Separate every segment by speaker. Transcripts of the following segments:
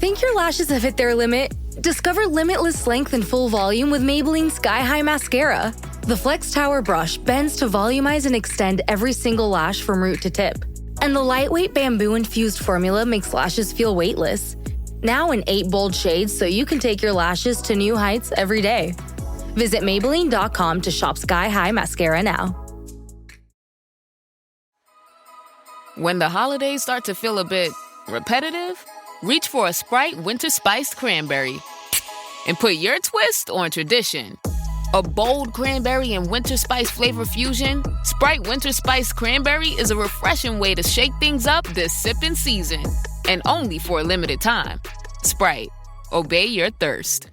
Speaker 1: Think your lashes have hit their limit? Discover limitless length and full volume with Maybelline Sky High Mascara. The Flex Tower brush bends to volumize and extend every single lash from root to tip. And the lightweight bamboo-infused formula makes lashes feel weightless. Now in 8 bold shades so you can take your lashes to new heights every day. Visit Maybelline.com to shop Sky High Mascara now.
Speaker 2: When the holidays start to feel a bit repetitive, reach for a Sprite Winter Spiced Cranberry and put your twist on tradition. A bold cranberry and winter spice flavor fusion, Sprite Winter Spiced Cranberry is a refreshing way to shake things up this sipping season. And only for a limited time. Sprite. Obey your thirst.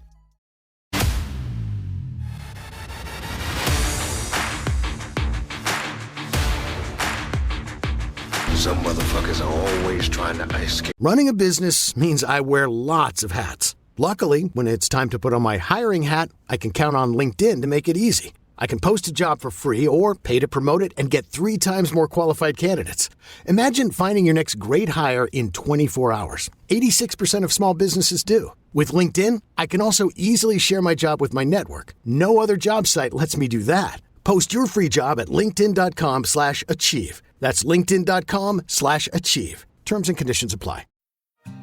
Speaker 3: Some motherfuckers are always trying to ice skate.
Speaker 4: Running a business means I wear lots of hats. Luckily, when it's time to put on my hiring hat, I can count on LinkedIn to make it easy. I can post a job for free or pay to promote it and get 3 times more qualified candidates. Imagine finding your next great hire in 24 hours. 86% of small businesses do. With LinkedIn, I can also easily share my job with my network. No other job site lets me do that. Post your free job at linkedin.com/achieve. That's linkedin.com/achieve. Terms and conditions apply.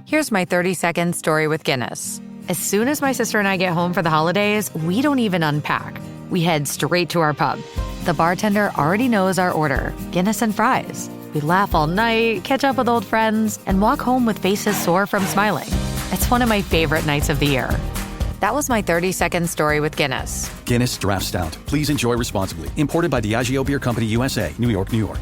Speaker 5: Here's my 30-second story with Guinness. As soon as my sister and I get home for the holidays, we don't even unpack. We head straight to our pub. The bartender already knows our order, Guinness and fries. We laugh all night, catch up with old friends, and walk home with faces sore from smiling. It's one of my favorite nights of the year. That was my 30-second story with Guinness.
Speaker 6: Guinness Draft Stout. Please enjoy responsibly. Imported by Diageo Beer Company, USA, New York, New York.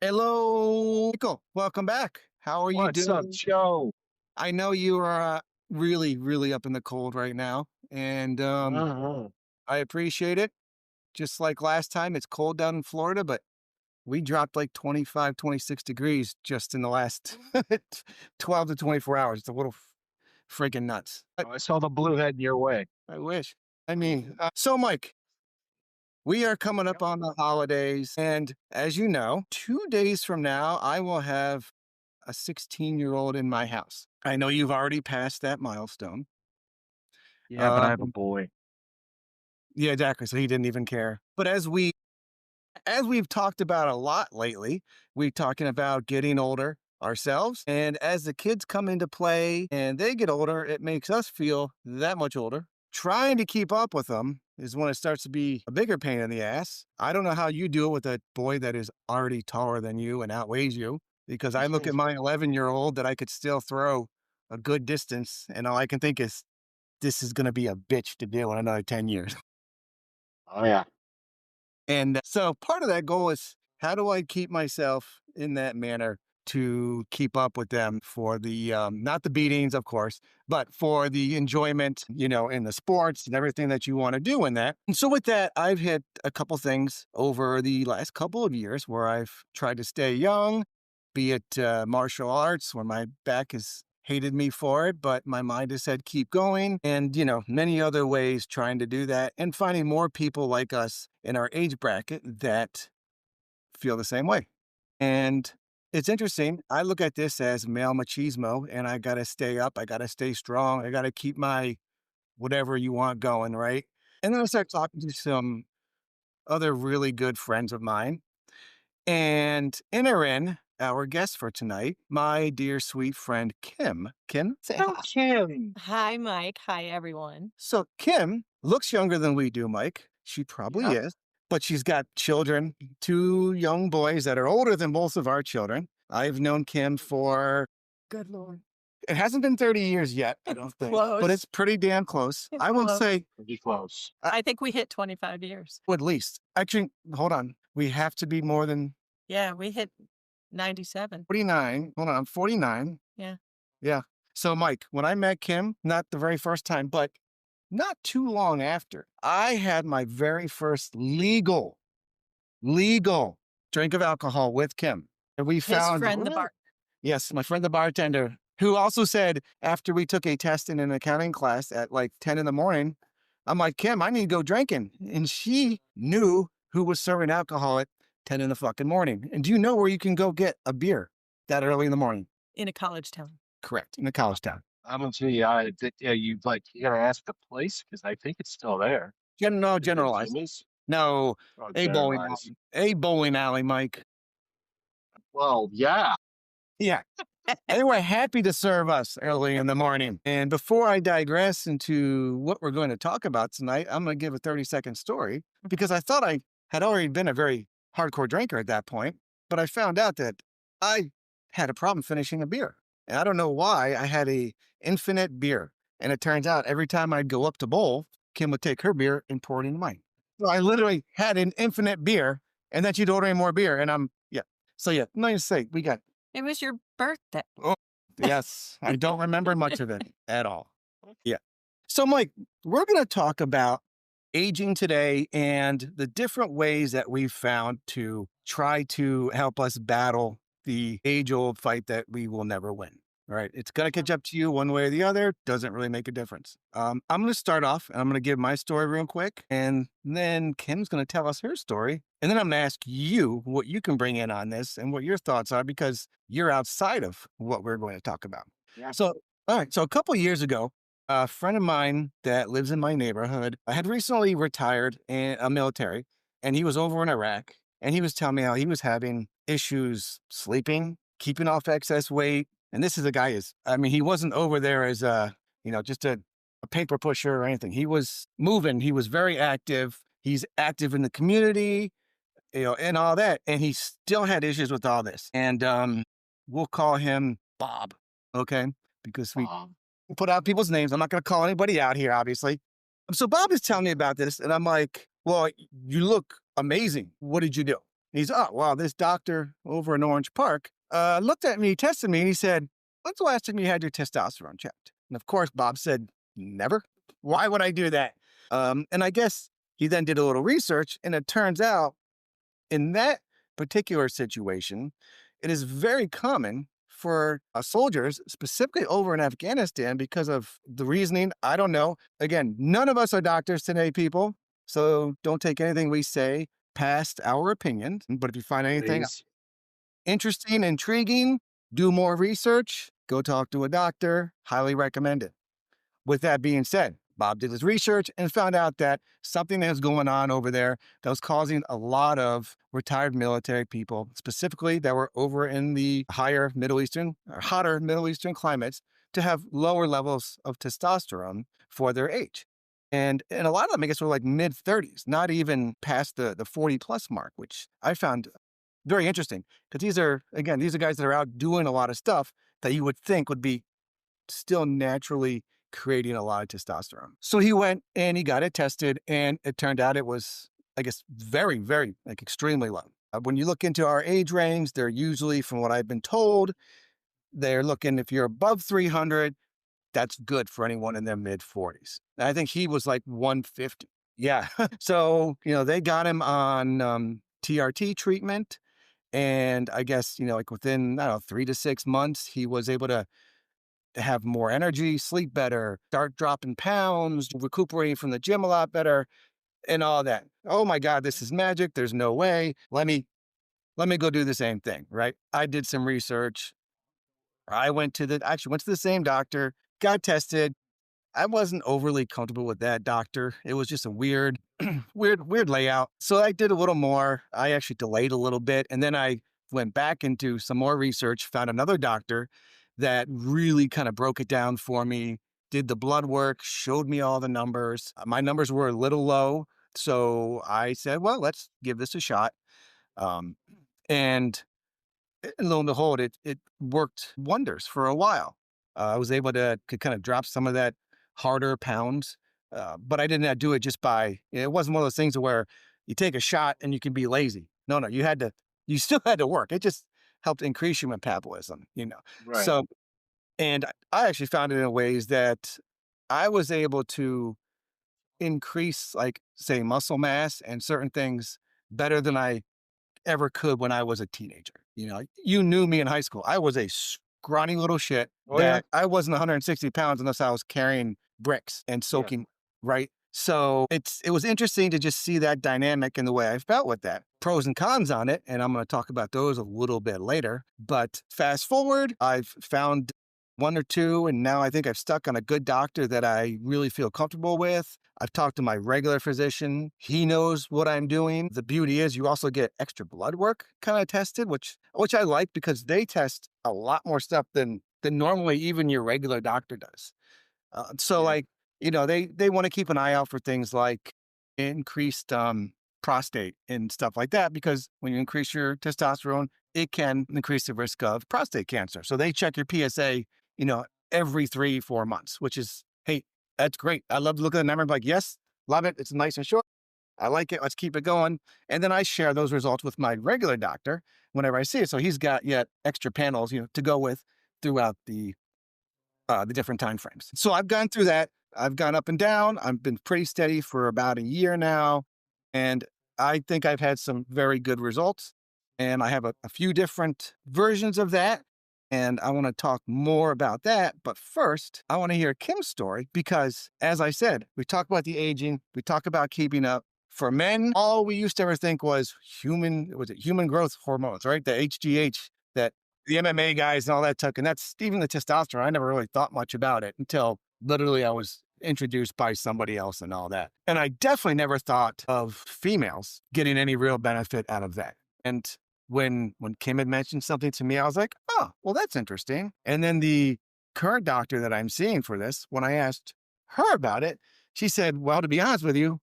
Speaker 7: Hello, Michael. Welcome back. How are you doing?
Speaker 8: What's up, Joe?
Speaker 7: I know you are really, really up in the cold right now, and I appreciate it. Just like last time, it's cold down in Florida, but we dropped like 25, 26 degrees just in the last 12 to 24 hours. It's a little freaking nuts.
Speaker 8: I saw the blue heading your way.
Speaker 7: I wish. I mean, so Mike, we are coming up on the holidays, and as you know, 2 days from now, I will have a 16-year-old in my house. I know you've already passed that milestone.
Speaker 8: Yeah, but I have a boy.
Speaker 7: Yeah, exactly. So he didn't even care. But as we've talked about a lot lately, we're talking about getting older ourselves. And as the kids come into play and they get older, it makes us feel that much older. Trying to keep up with them is when it starts to be a bigger pain in the ass. I don't know how you do it with a boy that is already taller than you and outweighs you, because I look at my 11-year-old that I could still throw a good distance, and all I can think is, this is going to be a bitch to do in another 10 years.
Speaker 8: Oh, yeah.
Speaker 7: And so part of that goal is, how do I keep myself in that manner to keep up with them for the, not the beatings, of course, but for the enjoyment, in the sports and everything that you want to do in that. And so with that, I've hit a couple things over the last couple of years where I've tried to stay young, be it martial arts, where my back has hated me for it, but my mind has said, keep going. And, many other ways trying to do that and finding more people like us in our age bracket that feel the same way. And it's interesting. I look at this as male machismo, and I got to stay up. I got to stay strong. I got to keep my whatever you want going, right? And then I start talking to some other really good friends of mine. And enter in our guest for tonight, my dear sweet friend, Kim. Kim, say hi.
Speaker 8: Kim.
Speaker 9: Hi, Mike. Hi, everyone.
Speaker 7: So Kim looks younger than we do, Mike. She probably is. But she's got children, 2 young boys that are older than both of our children. I've known Kim for,
Speaker 9: Good Lord.
Speaker 7: it hasn't been 30 years yet, I don't think.
Speaker 9: Close.
Speaker 7: But it's pretty damn close.
Speaker 9: It's
Speaker 7: I will
Speaker 9: close.
Speaker 7: say,
Speaker 8: Pretty close.
Speaker 9: I think we hit 25 years.
Speaker 7: at least. Actually, hold on. We have to be more than
Speaker 9: Yeah, we hit 97.
Speaker 7: 49. Hold on, I'm 49.
Speaker 9: Yeah.
Speaker 7: Yeah. So, Mike, when I met Kim, not the very first time, but not too long after, I had my very first legal drink of alcohol with Kim. And we
Speaker 9: His
Speaker 7: found
Speaker 9: friend, the bar.
Speaker 7: Yes, my friend, the bartender, who also said after we took a test in an accounting class at like 10 in the morning, I'm like, Kim, I need to go drinking. And she knew who was serving alcohol at 10 in the fucking morning. And do you know where you can go get a beer that early in the morning?
Speaker 9: In a college town.
Speaker 7: Correct. In a college town.
Speaker 8: I'm gonna tell you, you gotta ask the place because I think it's still there.
Speaker 7: No,
Speaker 8: Is it
Speaker 7: generalized.
Speaker 8: Jimmy's?
Speaker 7: No,
Speaker 8: Oh,
Speaker 7: a bowling
Speaker 8: generalized.
Speaker 7: alley. A bowling alley, Mike.
Speaker 8: Well, yeah.
Speaker 7: Yeah. They were happy to serve us early in the morning. And before I digress into what we're going to talk about tonight, I'm going to give a 30-second story because I thought I had already been a very hardcore drinker at that point, but I found out that I had a problem finishing a beer. And I don't know why. I had a infinite beer. And it turns out every time I'd go up to bowl, Kim would take her beer and pour it into mine. So I literally had an infinite beer, and then she'd order me more beer. And So yeah, nice to say, we got.
Speaker 9: It was your birthday.
Speaker 7: Oh, yes. I don't remember much of it at all. Yeah. So, Mike, we're going to talk about aging today and the different ways that we've found to try to help us battle the age-old fight that we will never win. All right. It's going to catch up to you one way or the other. Doesn't really make a difference. I'm going to start off and I'm going to give my story real quick. And then Kim's going to tell us her story. And then I'm going to ask you what you can bring in on this and what your thoughts are because you're outside of what we're going to talk about.
Speaker 8: Yeah.
Speaker 7: So, all right. So a couple of years ago, a friend of mine that lives in my neighborhood had recently retired in a military and he was over in Iraq. And he was telling me how he was having issues sleeping, keeping off excess weight. And this is a guy he wasn't over there as just a paper pusher or anything. He was moving. He was very active. He's active in the community, and all that. And he still had issues with all this. And we'll call him Bob, okay? Because we put out people's names. I'm not going to call anybody out here, obviously. So Bob is telling me about this, and I'm like, well, you look amazing. What did you do? He's, oh, wow, this doctor over in Orange Park looked at me, tested me, and he said, when's the last time you had your testosterone checked? And of course, Bob said, never. Why would I do that? And I guess he then did a little research, and it turns out in that particular situation, it is very common for soldiers, specifically over in Afghanistan, because of the reasoning. I don't know. Again, none of us are doctors today, people. So don't take anything we say past our opinion. But if you find anything interesting, intriguing, do more research, go talk to a doctor. Highly recommend it. With that being said, Bob did his research and found out that something that was going on over there that was causing a lot of retired military people, specifically that were over in the hotter Middle Eastern climates, to have lower levels of testosterone for their age. And a lot of them, I guess, were like mid-30s, not even past the 40-plus mark, which I found very interesting. Because these are guys that are out doing a lot of stuff that you would think would be still naturally creating a lot of testosterone. So he went and he got it tested, and it turned out it was, I guess, very, very, extremely low. When you look into our age range, they're usually, from what I've been told, they're looking, if you're above 300, that's good for anyone in their mid-40s. I think he was like 150. Yeah. So, they got him on TRT treatment. And I guess, within, 3 to 6 months, he was able to have more energy, sleep better, start dropping pounds, recuperating from the gym a lot better, and all that. Oh my God, this is magic. There's no way. Let me go do the same thing, right? I did some research. I went to the same doctor, got tested. I wasn't overly comfortable with that doctor. It was just a weird layout. So I did a little more. I actually delayed a little bit. And then I went back into some more research, found another doctor that really kind of broke it down for me, did the blood work, showed me all the numbers. My numbers were a little low. So I said, well, let's give this a shot. And lo and behold, it worked wonders for a while. I was able to kind of drop some of that harder pounds, but I did not do it just by, it wasn't one of those things where you take a shot and you can be lazy. No, you still had to work. It just helped increase your metabolism,
Speaker 8: Right.
Speaker 7: So, and I actually found it in ways that I was able to increase, say, muscle mass and certain things better than I ever could when I was a teenager. You knew me in high school. I was a scrawny little shit
Speaker 8: Oh yeah.
Speaker 7: that I wasn't 160 pounds unless I was carrying bricks and
Speaker 8: Yeah.
Speaker 7: soaking, right? So it was interesting to just see that dynamic and the way I felt with that. Pros and cons on it, and I'm going to talk about those a little bit later. But fast forward, I've found one or two, and now I think I've stuck on a good doctor that I really feel comfortable with. I've talked to my regular physician. He knows what I'm doing. The beauty is you also get extra blood work kind of tested, which I like because they test a lot more stuff than normally even your regular doctor does. So
Speaker 8: Yeah.
Speaker 7: like, they want to keep an eye out for things like increased prostate and stuff like that, because when you increase your testosterone, it can increase the risk of prostate cancer. So they check your PSA, every 3-4 months, which is, hey, that's great. I love to look at the number. I'm like, yes, love it. It's nice and short. I like it. Let's keep it going. And then I share those results with my regular doctor whenever I see it. So he's got yet extra panels, to go with throughout the different time frames. So I've gone through that. I've gone up and down. I've been pretty steady for about a year now. And I think I've had some very good results. And I have a few different versions of that. And I want to talk more about that. But first, I want to hear Kim's story because, as I said, we talk about the aging, we talk about keeping up. For men, all we used to ever think was human growth hormones, right? The HGH that the MMA guys and all that took. And that's even the testosterone. I never really thought much about it until literally I was introduced by somebody else and all that. And I definitely never thought of females getting any real benefit out of that. And when Kim had mentioned something to me, I was like, oh, well, that's interesting. And then the current doctor that I'm seeing for this, when I asked her about it, she said, well, to be honest with you,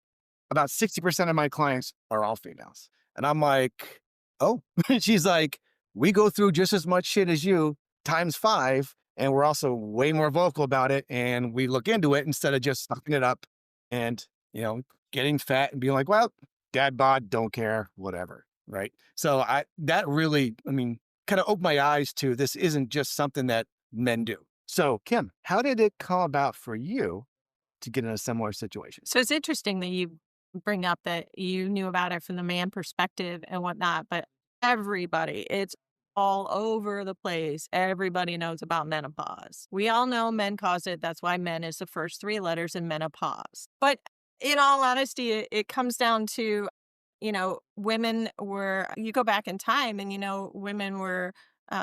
Speaker 7: about 60% of my clients are all females. And I'm like, oh, she's like, we go through just as much shit as you times 5. And we're also way more vocal about it. And we look into it instead of just sucking it up and, getting fat and being like, well, dad bod, don't care, whatever. Right. So that really, kind of opened my eyes to this isn't just something that men do. So Kim, how did it come about for you to get in a similar situation?
Speaker 9: So it's interesting that you bring up that you knew about it from the man perspective and whatnot, but it's all over the place. Everybody knows about menopause. We all know men cause it. That's why men is the first 3 letters in menopause. But in all honesty, it comes down to, women you go back in time and, women were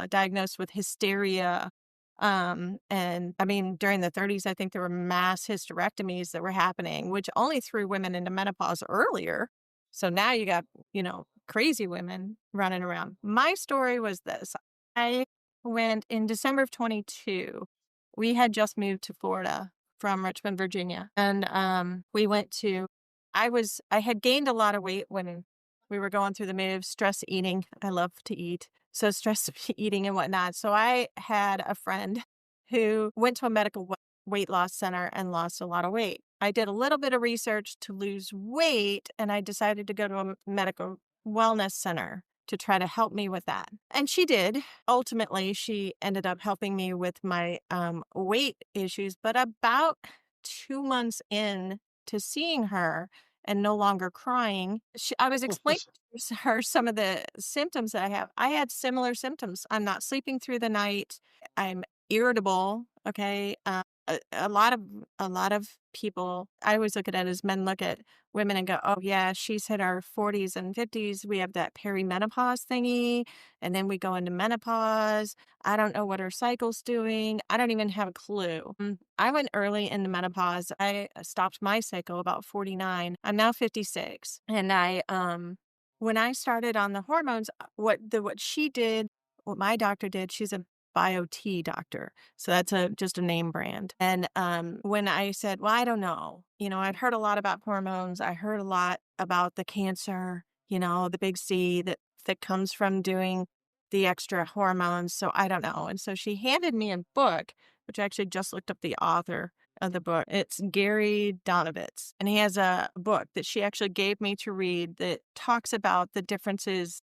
Speaker 9: diagnosed with hysteria. And during the 30s, I think there were mass hysterectomies that were happening, which only threw women into menopause earlier. So now you got, crazy women running around. My story was this. I went in December of 22. We had just moved to Florida from Richmond, Virginia. And I had gained a lot of weight when we were going through the move, stress eating. I love to eat. So stress eating and whatnot. So I had a friend who went to a medical weight loss center and lost a lot of weight. I did a little bit of research to lose weight, and I decided to go to a medical wellness center to try to help me with that. And she did. Ultimately, she ended up helping me with my weight issues. But about 2 months in to seeing her and no longer crying, I was explaining to her some of the symptoms that I have. I had similar symptoms. I'm not sleeping through the night. I'm irritable. Okay. A lot of people, I always look at it as men look at women and go, oh yeah, she's hit our 40s and 50s. We have that perimenopause thingy. And then we go into menopause. I don't know what her cycle's doing. I don't even have a clue. I went early into menopause. I stopped my cycle about 49. I'm now 56. And when I started on the hormones, what she did, what my doctor did, she's a Bio-T doctor. So that's just a name brand. And when I said, well, I don't know, I'd heard a lot about hormones. I heard a lot about the cancer, the big C that comes from doing the extra hormones. So I don't know. And so she handed me a book, which I actually just looked up the author of the book. It's Gary Donovitz. And he has a book that she actually gave me to read that talks about the differences.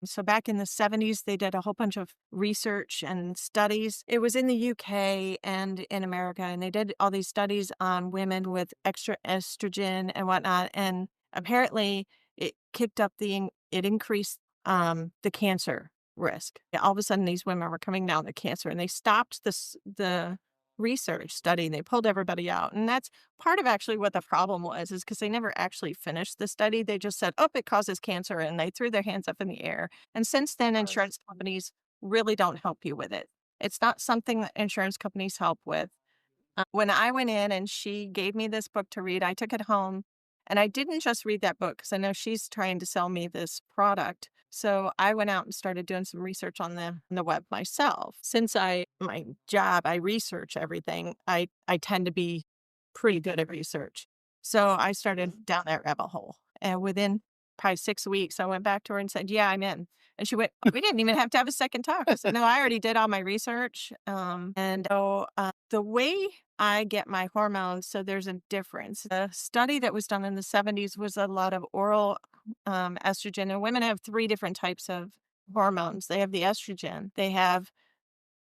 Speaker 9: So back in the 70s, they did a whole bunch of research and studies. It was in the UK and in America, and they did all these studies on women with extra estrogen and whatnot. And apparently it kicked up it increased the cancer risk. All of a sudden, these women were coming down with cancer, and they stopped the research study. They pulled everybody out, and that's part of actually what the problem was, is because they never actually finished the study. They just said, "Oh, it causes cancer," and they threw their hands up in the air. And since then, insurance companies really don't help you with it. It's not something that insurance companies help with. When I went in and she gave me this book to read, I took it home, and I didn't just read that book because I know she's trying to sell me this product. So I went out and started doing some research on the web myself. Since my job, I research everything. I tend to be pretty good at research. So I started down that rabbit hole. And within probably 6 weeks, I went back to her and said, "Yeah, I'm in." And she went, "We didn't even have to have a second talk." I said, "No, I already did all my research." The way I get my hormones, so there's a difference. The study that was done in the 70s was a lot of oral estrogen. And women have 3 different types of hormones. They have the estrogen, they have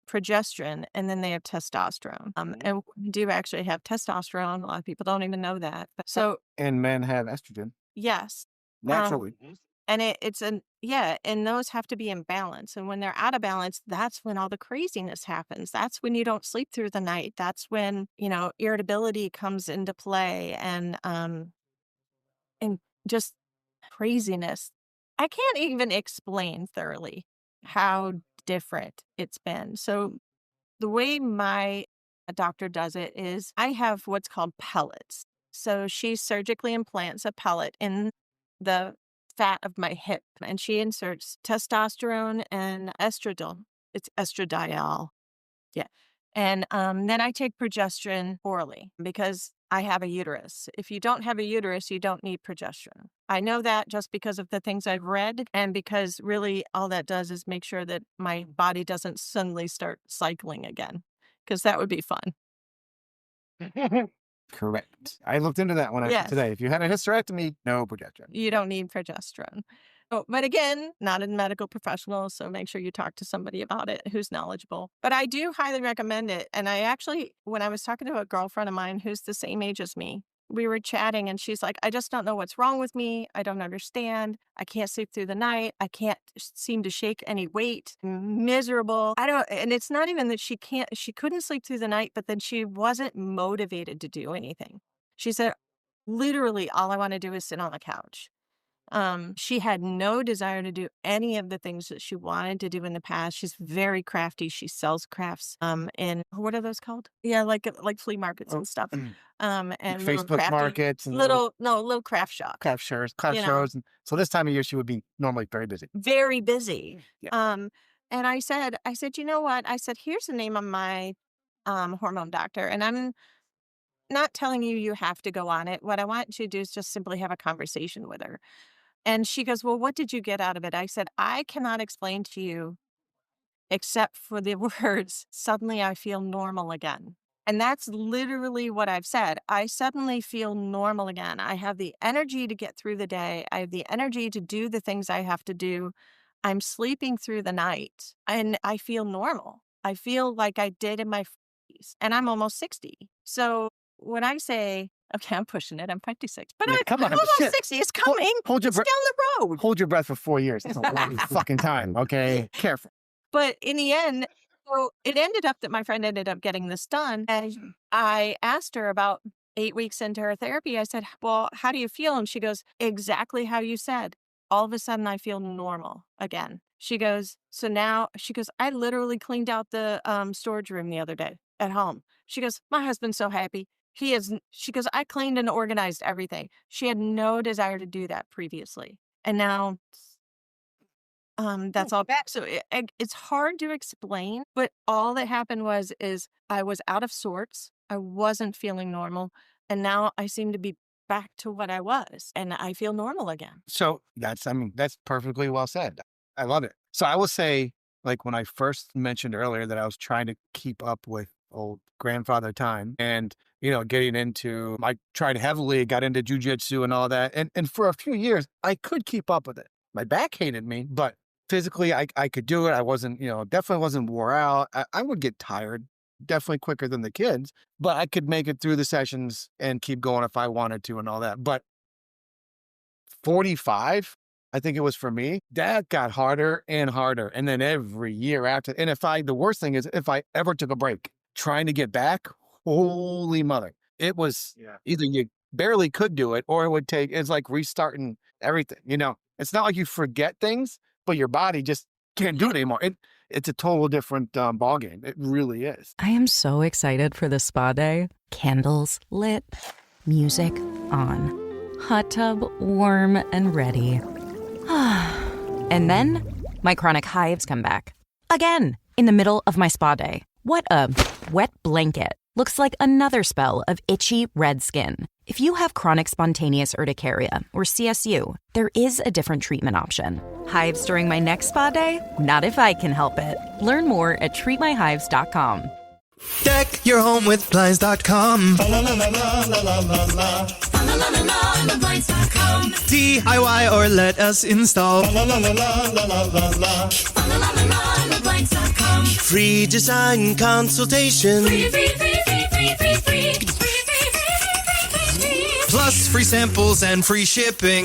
Speaker 9: progesterone, and then they have testosterone. And we do actually have testosterone. A lot of people don't even know that.
Speaker 7: And men have estrogen
Speaker 9: Yes.
Speaker 7: naturally.
Speaker 9: And and those have to be in balance. And when they're out of balance, that's when all the craziness happens. That's when you don't sleep through the night. That's when, irritability comes into play and just craziness. I can't even explain thoroughly how different it's been. So the way my doctor does it is I have what's called pellets. So she surgically implants a pellet in the fat of my hip, and she inserts testosterone and estradiol. It's estradiol. Yeah. And then I take progesterone orally because I have a uterus. If you don't have a uterus, you don't need progesterone. I know that just because of the things I've read, and because really all that does is make sure that my body doesn't suddenly start cycling again, because that would be fun.
Speaker 7: Correct. I looked into that one actually
Speaker 9: Yes.
Speaker 7: today. If you had a hysterectomy, no progesterone.
Speaker 9: You don't need progesterone. Oh, but again, not a medical professional, so make sure you talk to somebody about it who's knowledgeable. But I do highly recommend it. And I actually, when I was talking to a girlfriend of mine who's the same age as me, we were chatting and she's like, "I just don't know what's wrong with me. I don't understand. I can't sleep through the night. I can't seem to shake any weight. I'm miserable." And it's not even that she couldn't sleep through the night, but then she wasn't motivated to do anything. She said, "Literally, all I want to do is sit on the couch." She had no desire to do any of the things that she wanted to do in the past. She's very crafty. She sells crafts in, what are those called? Yeah, like flea markets and stuff. And little
Speaker 7: Facebook
Speaker 9: crafty,
Speaker 7: markets and
Speaker 9: little craft shop.
Speaker 7: craft shows,
Speaker 9: You know.
Speaker 7: shows. And so this time of year, she would be normally very busy.
Speaker 9: Very busy.
Speaker 7: Yeah.
Speaker 9: And I said, "You know what?" I said, "Here's the name of my hormone doctor, and I'm not telling you have to go on it. What I want you to do is just simply have a conversation with her." And she goes, "Well, what did you get out of it?" I said, "I cannot explain to you except for the words, 'Suddenly I feel normal again.'" And that's literally what I've said. I suddenly feel normal again. I have the energy to get through the day. I have the energy to do the things I have to do. I'm sleeping through the night and I feel normal. I feel like I did in my 40s, and I'm almost 60. So when I say, okay, I'm pushing it, I'm 56, but
Speaker 7: Yeah, come
Speaker 9: I'm
Speaker 7: on,
Speaker 9: almost
Speaker 7: shit.
Speaker 9: 60. It's coming.
Speaker 7: Hold your
Speaker 9: It's
Speaker 7: breath.
Speaker 9: down the road.
Speaker 7: Hold your breath for 4 years. That's a long fucking time. Okay, careful.
Speaker 9: But in the end, so it ended up that my friend ended up getting this done. And I asked her about 8 weeks into her therapy, I said, "Well, how do you feel?" And she goes, "Exactly how you said. All of a sudden, I feel normal again." She goes, "I literally cleaned out the storage room the other day at home." She goes, "My husband's so happy. She goes, "I cleaned and organized everything." She had no desire to do that previously. And now that's all back. So it's hard to explain, but all that happened is I was out of sorts. I wasn't feeling normal. And now I seem to be back to what I was, and I feel normal again.
Speaker 7: So that's perfectly well said. I love it. So I will say, like when I first mentioned earlier that I was trying to keep up with old grandfather time and, getting into, I tried heavily, got into jujitsu and all that. And for a few years, I could keep up with it. My back hated me, but physically I could do it. I wasn't, definitely wasn't wore out. I would get tired definitely quicker than the kids, but I could make it through the sessions and keep going if I wanted to and all that. But 45, I think it was for me, that got harder and harder. And then every year after, and the worst thing is if I ever took a break trying to get back, holy mother, it was either you barely could do it or it's like restarting everything. It's not like you forget things, but your body just can't do it anymore. It's a total different ball game. It really is.
Speaker 10: I am so excited for this spa day. Candles lit, music on, hot tub warm and ready. And then my chronic hives come back. Again, in the middle of my spa day. What a wet blanket. Looks like another spell of itchy red skin. If you have chronic spontaneous urticaria or CSU, there is a different treatment option. Hives during my next spa day? Not if I can help it. Learn more at treatmyhives.com.
Speaker 11: Deck your home with Blinds.com. DIY or let us install. Free design consultation. Plus free samples and free shipping.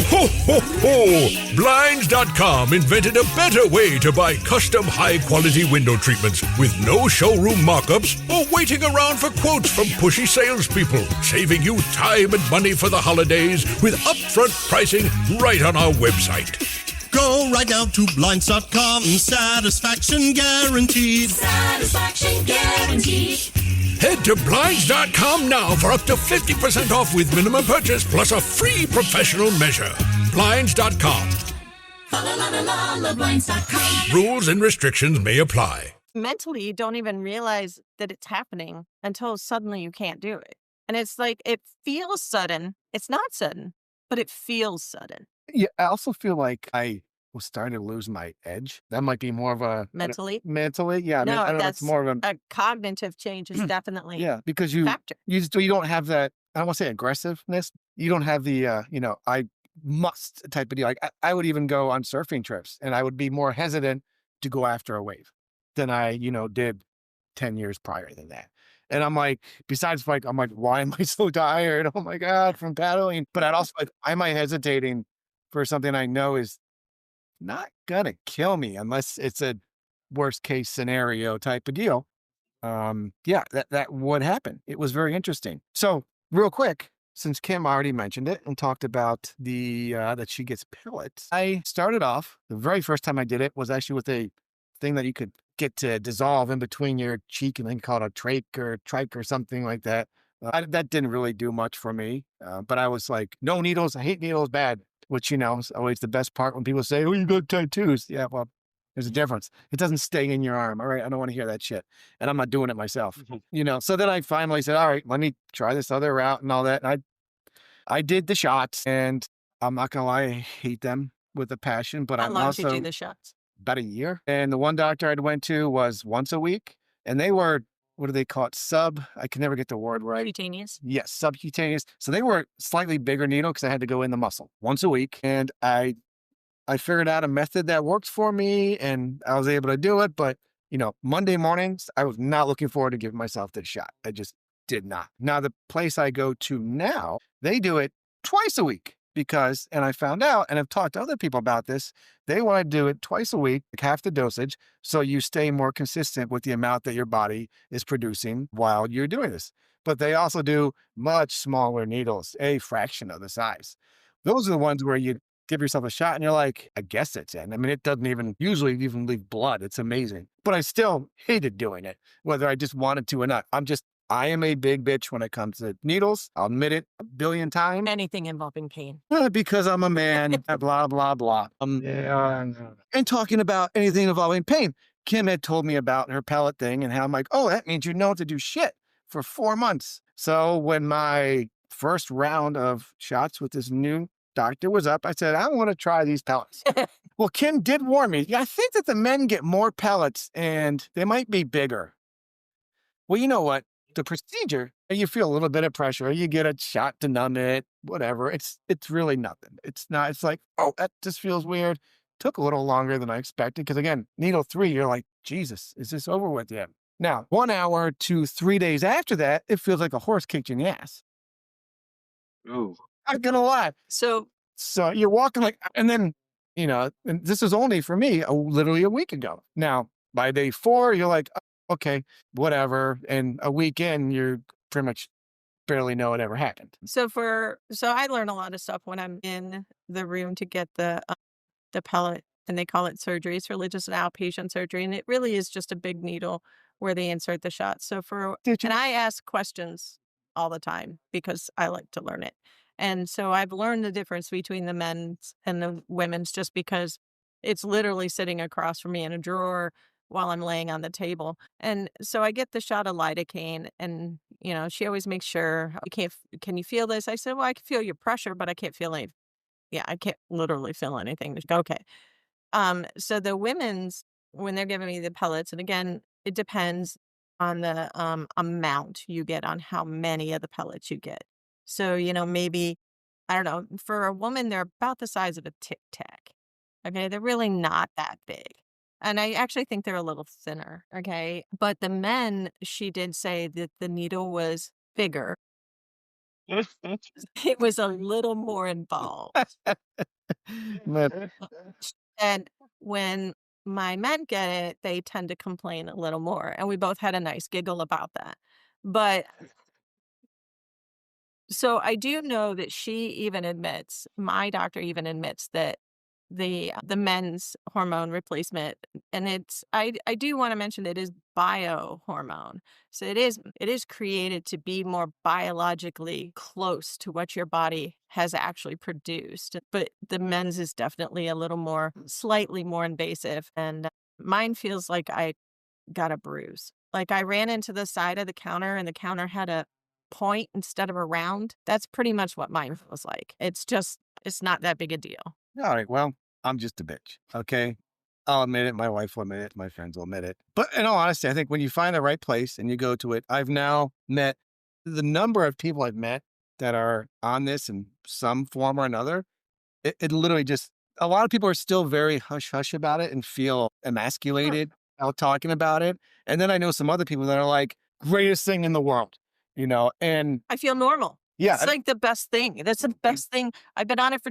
Speaker 12: Ho, ho, ho! Blinds.com invented a better way to buy custom high-quality window treatments with no showroom mock-ups or waiting around for quotes from pushy salespeople, saving you time and money for the holidays with upfront pricing right on our website.
Speaker 11: Go right now to Blinds.com. Satisfaction guaranteed.
Speaker 12: Satisfaction guaranteed. Head to Blinds.com now for up to 50% off with minimum purchase plus a free professional measure. Blinds.com. Rules and restrictions may apply.
Speaker 9: Mentally, you don't even realize that it's happening until suddenly you can't do it. And it's like, it feels sudden. It's not sudden, but it feels sudden.
Speaker 7: Yeah, I also feel like I was starting to lose my edge. That might be more of a...
Speaker 9: Mentally?
Speaker 7: Mentally, yeah.
Speaker 9: No,
Speaker 7: I don't know, it's more of
Speaker 9: a cognitive change is definitely
Speaker 7: because
Speaker 9: factor.
Speaker 7: you don't have that, I don't want to say aggressiveness. You don't have the, I must type of deal. Like I would even go on surfing trips and I would be more hesitant to go after a wave than I, did 10 years prior than that. And I'm like, besides like, I'm like, why am I so tired? Oh my God, from paddling. But I'd also like, why am I hesitating for something I know is not gonna kill me unless it's a worst case scenario type of deal. That would happen. It was very interesting. So real quick, since Kim already mentioned it and talked about the that she gets pellets, I started off, the very first time I did it was actually with a thing that you could get to dissolve in between your cheek and then call it a trike or something like that. That didn't really do much for me, but I was like, no needles. I hate needles bad, which, is always the best part when people say, oh, you got tattoos. Yeah, well, there's a difference. It doesn't stay in your arm. All right. I don't want to hear that shit. And I'm not doing it myself, So then I finally said, all right, let me try this other route and all that. And I did the shots and I'm not going to lie, I hate them with a passion, but
Speaker 9: How
Speaker 7: I'm
Speaker 9: long
Speaker 7: also...
Speaker 9: did you do the shots?
Speaker 7: About a year. And the one doctor I went to was once a week. And they were, what do they call it? I can never get the word right.
Speaker 9: Cutaneous?
Speaker 7: Yes, subcutaneous. So they were slightly bigger needle because I had to go in the muscle once a week. And I figured out a method that works for me and I was able to do it. But, Monday mornings, I was not looking forward to giving myself this shot. I just did not. Now, the place I go to now, they do it twice a week. Because, and I found out, and I've talked to other people about this, they want to do it twice a week, like half the dosage, so you stay more consistent with the amount that your body is producing while you're doing this. But they also do much smaller needles, a fraction of the size. Those are the ones where you give yourself a shot and you're like, I guess it's in. I mean, it doesn't even usually even leave blood. It's amazing. But I still hated doing it, whether I just wanted to or not. I am a big bitch when it comes to needles. I'll admit it a billion times.
Speaker 9: Anything involving pain.
Speaker 7: Because I'm a man, blah, blah, blah. And talking about anything involving pain, Kim had told me about her pellet thing and how I'm like, oh, that means you know what to do shit for 4 months. So when my first round of shots with this new doctor was up, I said, I want to try these pellets. Well, Kim did warn me. I think that the men get more pellets and they might be bigger. Well, you know what? The procedure, you feel a little bit of pressure. You get a shot to numb it, whatever. It's really nothing. It's not, it's like, oh, that just feels weird. Took a little longer than I expected. Because again, needle 3, you're like, Jesus, is this over with yet? Now, 1 hour to 3 days after that, it feels like a horse kicked you in the ass.
Speaker 8: Ooh.
Speaker 7: I'm gonna lie.
Speaker 9: So
Speaker 7: So you're walking like, and then, and this was only for me literally a week ago. Now, by day 4, you're like, "Oh, okay, whatever." And a week in, you're pretty much barely know it ever happened.
Speaker 9: So I learn a lot of stuff when I'm in the room to get the pellet, and they call it surgery. It's really just an outpatient surgery, and it really is just a big needle where they insert the shot. And I ask questions all the time because I like to learn it. And so I've learned the difference between the men's and the women's just because it's literally sitting across from me in a drawer while I'm laying on the table. And so I get the shot of lidocaine, and she always makes sure, can you feel this? I said, well, I can feel your pressure, but I can't feel any. Yeah, I can't literally feel anything. She goes, okay. So the women's, when they're giving me the pellets, and again, it depends on the amount you get, on how many of the pellets you get. So, maybe, I don't know, for a woman, they're about the size of a Tic Tac. Okay. They're really not that big. And I actually think they're a little thinner. Okay. But the men, she did say that the needle was bigger. It was a little more involved.
Speaker 7: But
Speaker 9: And when my men get it, they tend to complain a little more. And we both had a nice giggle about that. But so I do know that my doctor even admits that the men's hormone replacement, and I do want to mention that it is biohormone. So it is created to be more biologically close to what your body has actually produced. But the men's is definitely slightly more invasive, and mine feels like I got a bruise. Like I ran into the side of the counter and the counter had a point instead of a round. That's pretty much what mine feels like. It's not that big a deal.
Speaker 7: all right, well, I'm just a bitch. Okay. I'll admit it. My wife will admit it. My friends will admit it. But in all honesty, I think when you find the right place and you go to it, I've now met the number of people I've met that are on this in some form or another. It literally just, a lot of people are still very hush hush about it and feel emasculated out talking about it. And then I know some other people that are like, greatest thing in the world, and
Speaker 9: I feel normal.
Speaker 7: yeah.
Speaker 9: It's like the best thing. That's the best thing. I've been on it for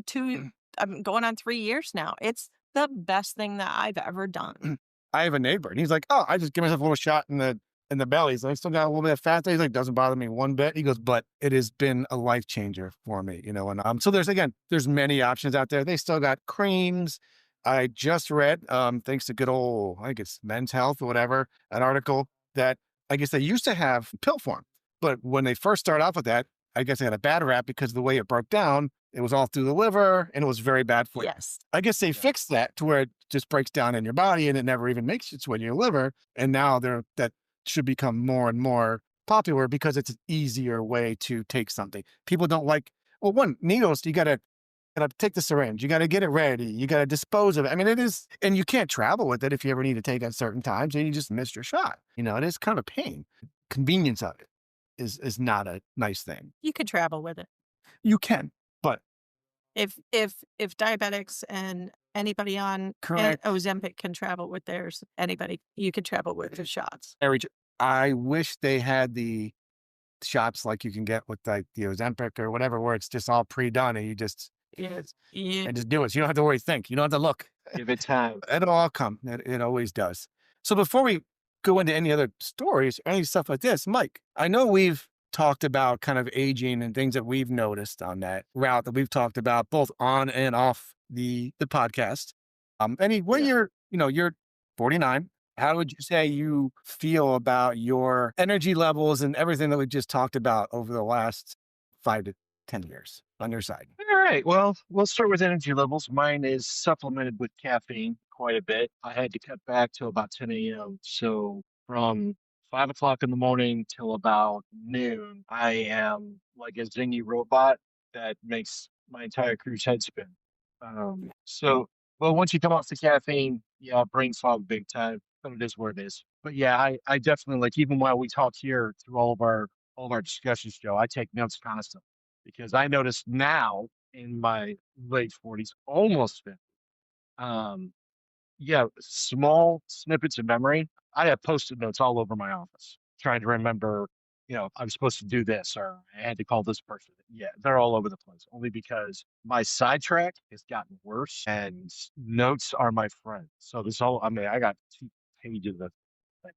Speaker 9: I'm going on 3 years now. It's the best thing that I've ever done.
Speaker 7: I have a neighbor and he's like, oh, I just give myself a little shot in the belly. So I still got a little bit of fat there. He's like, doesn't bother me one bit. He goes, but it has been a life changer for me, and so there's many options out there. They still got creams. I just read, thanks to good old, I think it's Men's Health or whatever, an article that I guess they used to have pill form. But when they first started off with that, I guess they had a bad rap because of the way it broke down. It was all through the liver and it was very bad for you.
Speaker 9: Yes.
Speaker 7: I guess they fixed that to where it just breaks down in your body and it never even makes its way to your liver. And now that should become more and more popular because it's an easier way to take something. People don't like, needles, you gotta take the syringe, you gotta get it ready, you gotta dispose of it. I mean, it is, and you can't travel with it if you ever need to take it at certain times and you just missed your shot. It is kind of a pain. Convenience of it is not a nice thing.
Speaker 9: You could travel with it.
Speaker 7: You can, but
Speaker 9: if diabetics and anybody on
Speaker 7: correct.
Speaker 9: Ozempic can travel with theirs, you could travel with the shots.
Speaker 7: I wish they had the shots like you can get with like the Ozempic or whatever, where it's just all pre-done and you just and just do it. So you don't have to worry, think. You don't have to look.
Speaker 8: Give it time.
Speaker 7: It'll all come. It always does. So before we go into any other stories or any stuff like this, Mike, I know we've talked about kind of aging and things that we've noticed on that route that we've talked about both on and off the podcast. You're 49. How would you say you feel about your energy levels and everything that we just talked about over the last 5 to 10 years on your side?
Speaker 8: All right. Well, we'll start with energy levels. Mine is supplemented with caffeine quite a bit. I had to cut back to about 10 a.m. So from 5 o'clock in the morning till about noon, I am like a zingy robot that makes my entire crew's head spin. Well, once you come off the caffeine, yeah, brain fog big time, but it is what it is. But yeah, I definitely, like, even while we talk here through all of our discussions, Joe, I take notes constantly because I notice now in my late 40s, almost 50, small snippets of memory. I have post-it notes all over my office trying to remember I'm supposed to do this or I had to call this person. Yeah, they're all over the place only because my sidetrack has gotten worse and notes are my friend. So I got 2 pages of like,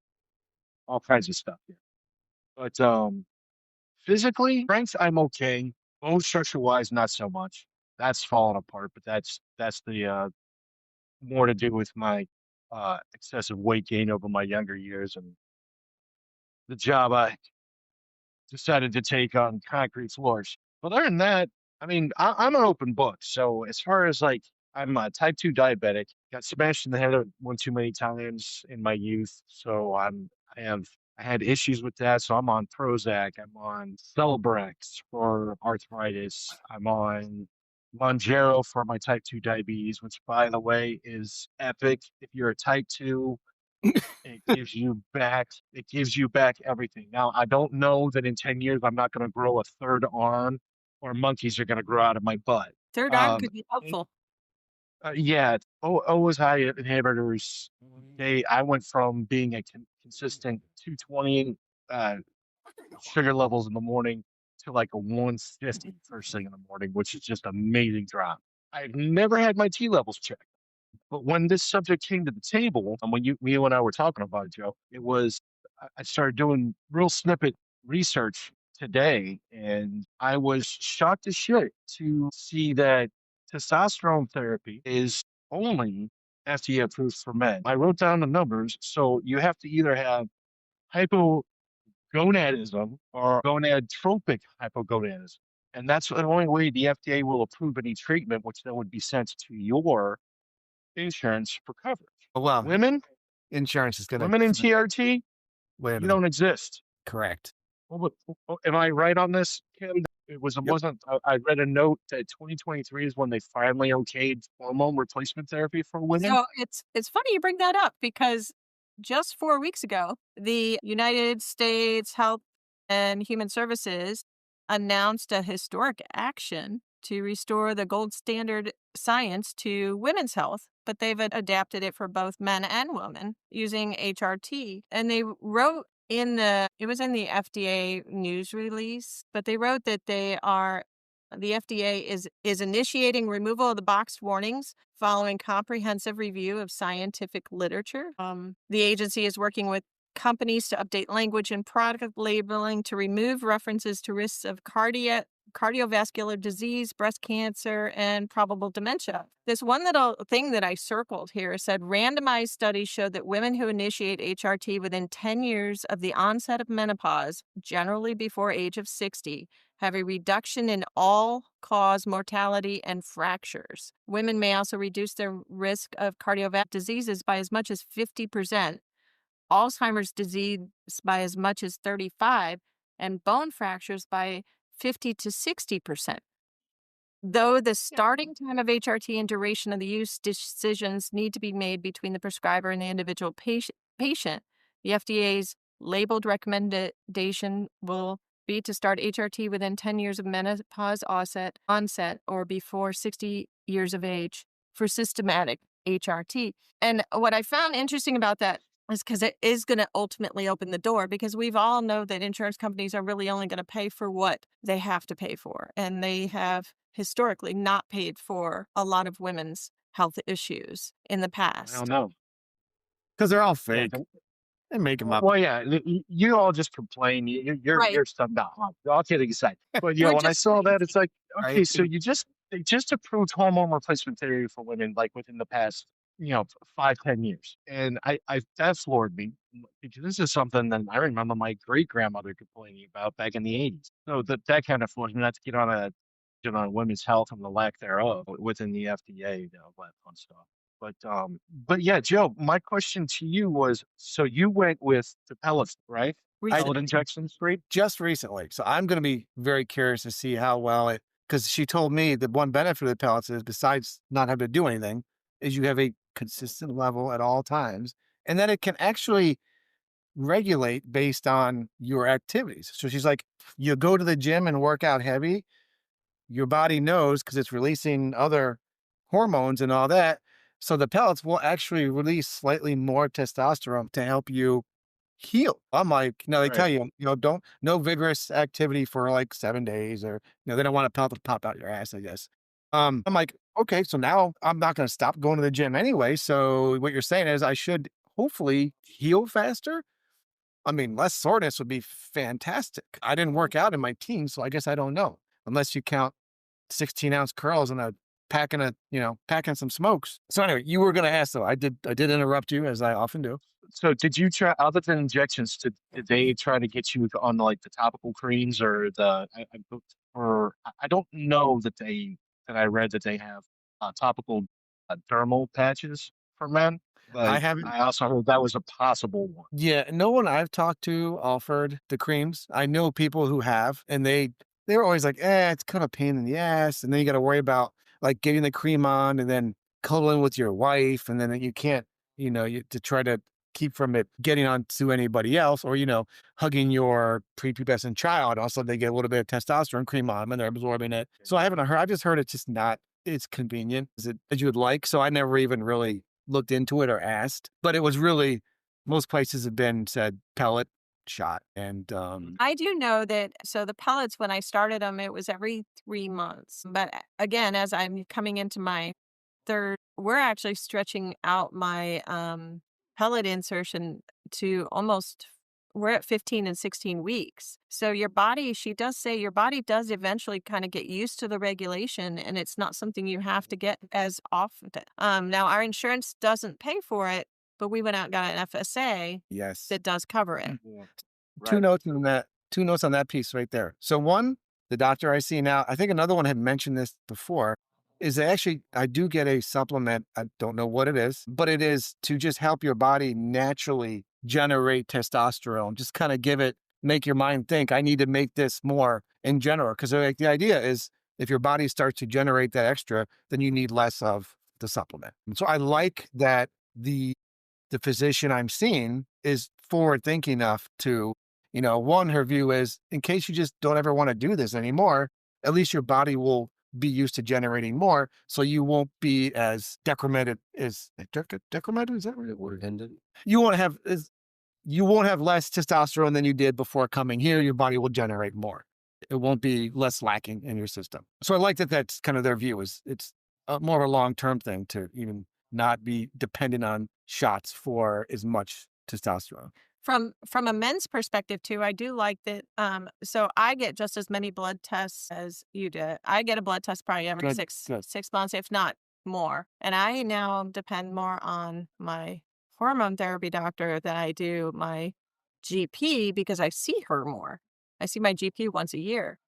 Speaker 8: all kinds of stuff here. But physically, strength, I'm okay. Bone structure wise, not so much. That's falling apart, but that's the more to do with my excessive weight gain over my younger years and the job I decided to take on concrete floors. But other than that, I mean, I'm an open book. So as far as like, I'm a type 2 diabetic, got smashed in the head one too many times in my youth. So I have, I had issues with that. So I'm on Prozac, I'm on Celebrex for arthritis, I'm on Monjero for my type 2 diabetes, which by the way is epic. If you're a type 2, it gives you back everything. Now, I don't know that in 10 years I'm not going to grow a third arm or monkeys are going to grow out of my butt.
Speaker 9: Third arm
Speaker 8: Um,
Speaker 9: could be helpful.
Speaker 8: yeah, always high inhibitors. I went from being a consistent 220 uh, sugar levels in the morning to like a 150 first thing in the morning, which is just amazing drop. I've never had my T levels checked. But when this subject came to the table, and when you and I were talking about it, Joe, I started doing real snippet research today, and I was shocked as shit to see that testosterone therapy is only FDA approved for men. I wrote down the numbers, so you have to either have hypogonadism or gonadotropic hypogonadism. And that's the only way the FDA will approve any treatment, which then would be sent to your insurance for coverage.
Speaker 7: Oh, well,
Speaker 8: Women,
Speaker 7: insurance is going
Speaker 8: women in TRT,
Speaker 7: wait a
Speaker 8: you
Speaker 7: minute.
Speaker 8: don't exist.
Speaker 7: Correct.
Speaker 8: Am I right on this, Kim? It wasn't. I read a note that 2023 is when they finally okayed hormone replacement therapy for women.
Speaker 9: So it's funny you bring that up because just 4 weeks ago, the United States Health and Human Services announced a historic action to restore the gold standard science to women's health, but they've adapted it for both men and women using HRT. And they wrote it was in the FDA news release, but they wrote that the FDA is initiating removal of the boxed warnings following comprehensive review of scientific literature. The agency is working with companies to update language and product labeling to remove references to risks of cardiovascular disease, breast cancer, and probable dementia. This one little thing that I circled here said randomized studies showed that women who initiate HRT within 10 years of the onset of menopause, generally before age of 60, have a reduction in all-cause mortality and fractures. Women may also reduce their risk of cardiovascular diseases by as much as 50%, Alzheimer's disease by as much as 35%, and bone fractures by 50 to 60%. Though the starting time of HRT and duration of the use decisions need to be made between the prescriber and the individual patient, the FDA's labeled recommendation will be to start HRT within 10 years of menopause onset or before 60 years of age for systematic HRT. And what I found interesting about that is because it is going to ultimately open the door, because we've all know that insurance companies are really only going to pay for what they have to pay for. And they have historically not paid for a lot of women's health issues in the past.
Speaker 8: I don't know.
Speaker 7: Because they're all fake. They make them up.
Speaker 8: Well, yeah, you all just complain. You're stuff not all kidding aside. But
Speaker 9: We're
Speaker 8: when I
Speaker 9: just
Speaker 8: saw that, it's like, okay,
Speaker 7: Right.
Speaker 8: so they just approved hormone replacement therapy for women like within the past 5-10 years, and that floored me because this is something that I remember my great grandmother complaining about back in the 80s. So that kind of floors me, not to get on women's health and the lack thereof within the FDA, all that fun stuff. But yeah, Joe, my question to you was, so you went with the pellets, right? Pellet injections?
Speaker 7: Just recently. So I'm going to be very curious to see how well because she told me that one benefit of the pellets is, besides not having to do anything, is you have a consistent level at all times, and that it can actually regulate based on your activities. So she's like, you go to the gym and work out heavy, your body knows because it's releasing other hormones and all that. So the pellets will actually release slightly more testosterone to help you heal. I'm like, they
Speaker 8: Right.
Speaker 7: tell you, no vigorous activity for like 7 days, or, they don't want to pop out your ass, I guess. I'm like, okay, so now I'm not going to stop going to the gym anyway. So what you're saying is I should hopefully heal faster. I mean, less soreness would be fantastic. I didn't work out in my teens, so I guess I don't know. Unless you count 16-ounce curls and packing some smokes. So anyway, you were going to ask though. I did interrupt you, as I often do.
Speaker 8: So did you try, other than injections, did they try to get you on like the topical creams or I don't know that I read that they have topical dermal patches for men,
Speaker 7: I
Speaker 8: but
Speaker 7: haven't.
Speaker 8: I also heard that was a possible one.
Speaker 7: Yeah, no one I've talked to offered the creams. I know people who have, and they were always like, it's kind of a pain in the ass, and then you got to worry about like getting the cream on and then cuddling with your wife, and then you can't, to try to keep from it getting on to anybody else, or hugging your prepubescent child. Also, they get a little bit of testosterone cream on them, and they're absorbing it. So I haven't heard. I've just heard it's just not as convenient as you would like. So I never even really looked into it or asked, but it was really, most places have been said pellet shot. And
Speaker 9: I do know that. So the pellets, when I started them, it was every 3 months. But again, as I'm coming into my third, we're actually stretching out my pellet insertion to almost, we're at 15 and 16 weeks. So your body, she does say your body does eventually kind of get used to the regulation, and it's not something you have to get as often. Now, our insurance doesn't pay for it, but we went out and got an FSA
Speaker 7: yes,
Speaker 9: that does cover it.
Speaker 8: Yeah.
Speaker 7: two
Speaker 8: Right.
Speaker 7: notes on that. Two notes on that piece right there. So one, the doctor I see now, I think another one had mentioned this before, is actually I do get a supplement. I don't know what it is, but it is to just help your body naturally generate testosterone. Just kind of make your mind think, I need to make this more in general. Because like the idea is if your body starts to generate that extra, then you need less of the supplement. And so I like that the physician I'm seeing is forward thinking enough to, one, her view is in case you just don't ever want to do this anymore, at least your body will be used to generating more. So you won't be as decremented decremented. Is that the word? You won't have less testosterone than you did before coming here. Your body will generate more. It won't be less lacking in your system. So I like that that's kind of their view is it's more of a long-term thing to even not be dependent on shots for as much testosterone.
Speaker 9: From a men's perspective too, I do like that. So I get just as many blood tests as you did. I get a blood test probably every
Speaker 7: Good,
Speaker 9: six
Speaker 7: good.
Speaker 9: 6 months, if not more. And I now depend more on my hormone therapy doctor than I do my GP because I see her more. I see my GP once a year.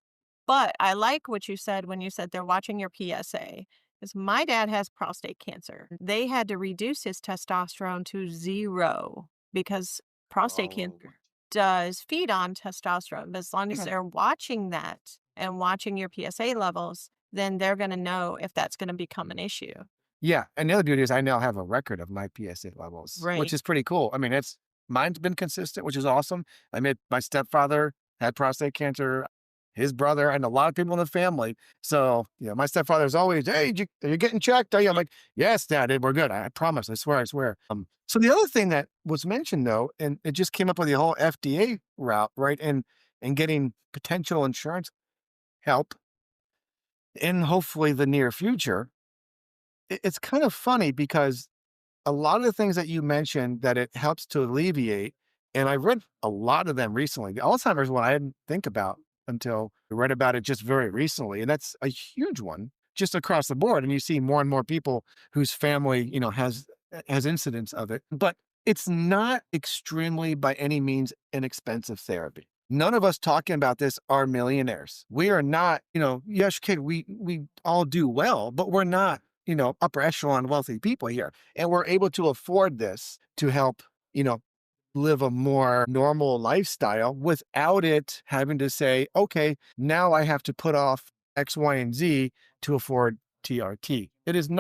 Speaker 9: But I like what you said when you said they're watching your PSA. Because my dad has prostate cancer. They had to reduce his testosterone to 0 because prostate cancer does feed on testosterone. But as long as they're watching that and watching your PSA levels, then they're going to know if that's going to become an issue.
Speaker 7: Yeah. And the other beauty is I now have a record of my PSA levels,
Speaker 9: Right.
Speaker 7: which is pretty cool. I mean, mine's been consistent, which is awesome. I mean, my stepfather had prostate cancer, his brother, and a lot of people in the family. So, my stepfather's always, hey, are you getting checked? Are you? I'm like, yes, Dad, we're good. I promise. I swear. So the other thing that was mentioned though, and it just came up with the whole FDA route, right? And getting potential insurance help in hopefully the near future. It's kind of funny because a lot of the things that you mentioned that it helps to alleviate, and I've read a lot of them recently. The Alzheimer's one I didn't think about until I read about it just very recently. And that's a huge one just across the board. And you see more and more people whose family, has incidents of it. But it's not extremely by any means inexpensive therapy. None of us talking about this are millionaires. We are not, yes, kid, we all do well, but we're not, upper echelon wealthy people here. And we're able to afford this to help, live a more normal lifestyle without it having to say, okay, now I have to put off X, Y, and Z to afford TRT. It's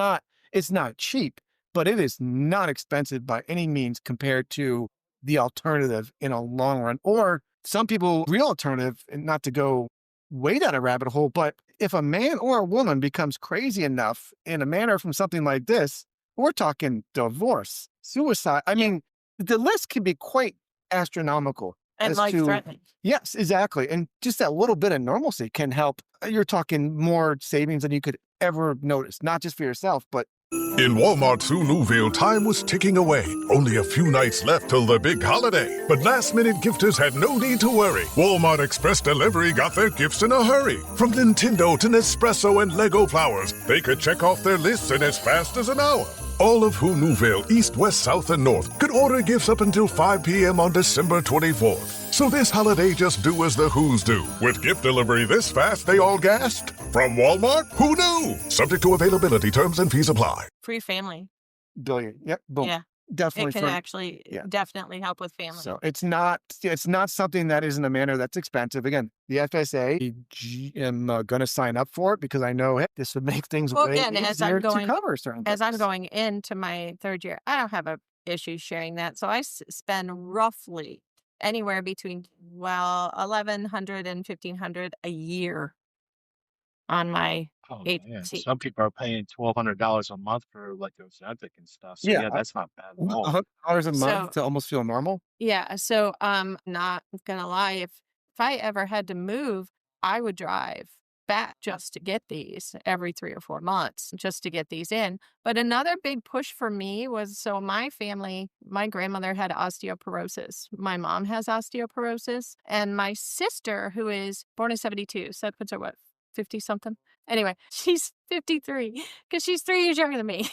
Speaker 7: not cheap, but it is not expensive by any means compared to the alternative in a long run. Or some people, real alternative, and not to go way down a rabbit hole, but if a man or a woman becomes crazy enough in a manner from something like this, we're talking divorce, suicide. I mean, the list can be quite astronomical.
Speaker 9: And life-threatening.
Speaker 7: Yes, exactly. And just that little bit of normalcy can help. You're talking more savings than you could ever notice, not just for yourself, but
Speaker 12: In Walmart's Huluville, time was ticking away. Only a few nights left till the big holiday. But last-minute gifters had no need to worry. Walmart Express Delivery got their gifts in a hurry. From Nintendo to Nespresso and Lego flowers, they could check off their lists in as fast as an hour. All of Huluville, East, West, South, and North, could order gifts up until 5 p.m. on December 24th. So this holiday, just do as the Who's do. With gift delivery this fast, they all gasped. From Walmart, who knew? Subject to availability, terms and fees apply.
Speaker 9: Free family.
Speaker 7: billion. Yep. Boom.
Speaker 9: Yeah.
Speaker 7: Definitely.
Speaker 9: It can actually definitely help with family.
Speaker 7: So it's not something that is in a manner that's expensive. Again, the FSA, I'm going to sign up for it because I know this would make things way easier to cover certain things.
Speaker 9: As I'm going into my third year, I don't have a issue sharing that. So I spend roughly anywhere between, $1,100 and $1,500 a year on my
Speaker 8: APC. Some people are paying $1,200 a month for like Ozempic and stuff. So yeah, that's not bad at all.
Speaker 7: $100 a month to almost feel normal.
Speaker 9: Yeah. So not gonna lie, if I ever had to move, I would drive back just to get these every 3 or 4 months just to get these in. But another big push for me was, so my family, my grandmother had osteoporosis. My mom has osteoporosis, and my sister, who is born in 72, so that puts her 50 something. Anyway, she's 53 because she's 3 years younger than me.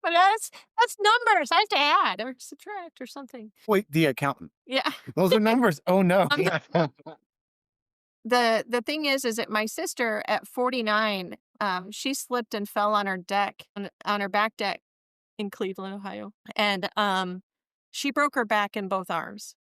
Speaker 9: But that's numbers. I have to add or subtract or something.
Speaker 7: Wait, the accountant.
Speaker 9: Yeah.
Speaker 7: Those are numbers. Oh no.
Speaker 9: The thing is that my sister at 49, she slipped and fell on her deck, on her back deck in Cleveland, Ohio. And she broke her back in both arms.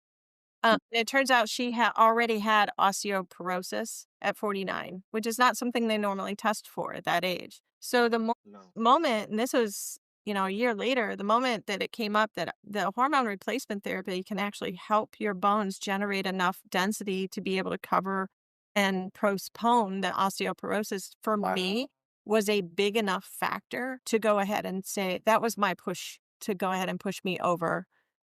Speaker 9: It turns out she had already had osteoporosis at 49, which is not something they normally test for at that age. So the moment, and this was, a year later, the moment that it came up that the hormone replacement therapy can actually help your bones generate enough density to be able to cover and postpone the osteoporosis, for me, was a big enough factor to go ahead and say that was my push to go ahead and push me over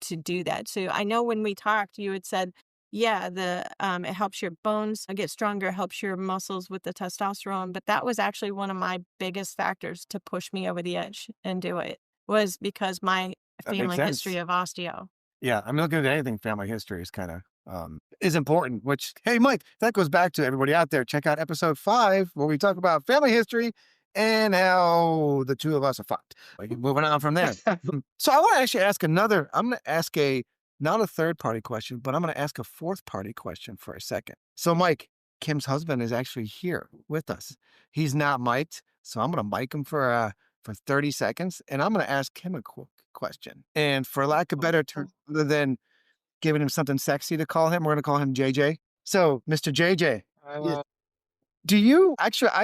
Speaker 9: to do that. So I know when we talked, you had said, it helps your bones get stronger, helps your muscles with the testosterone. But that was actually one of my biggest factors to push me over the edge and do it, was because my family history of osteo.
Speaker 7: Yeah, I'm looking at anything family history is kind of is important, which, hey, Mike, that goes back to everybody out there. Check out episode 5 where we talk about family history and how the two of us are fucked. Moving on from there. So I want to actually ask I'm going to ask not a third party question, but I'm going to ask a fourth party question for a second. So Mike, Kim's husband, is actually here with us. He's not mic'd, so I'm going to mic him for 30 seconds, and I'm going to ask him a quick question. And for lack of better term, other than giving him something sexy to call him, we're going to call him JJ. So, Mr. JJ, I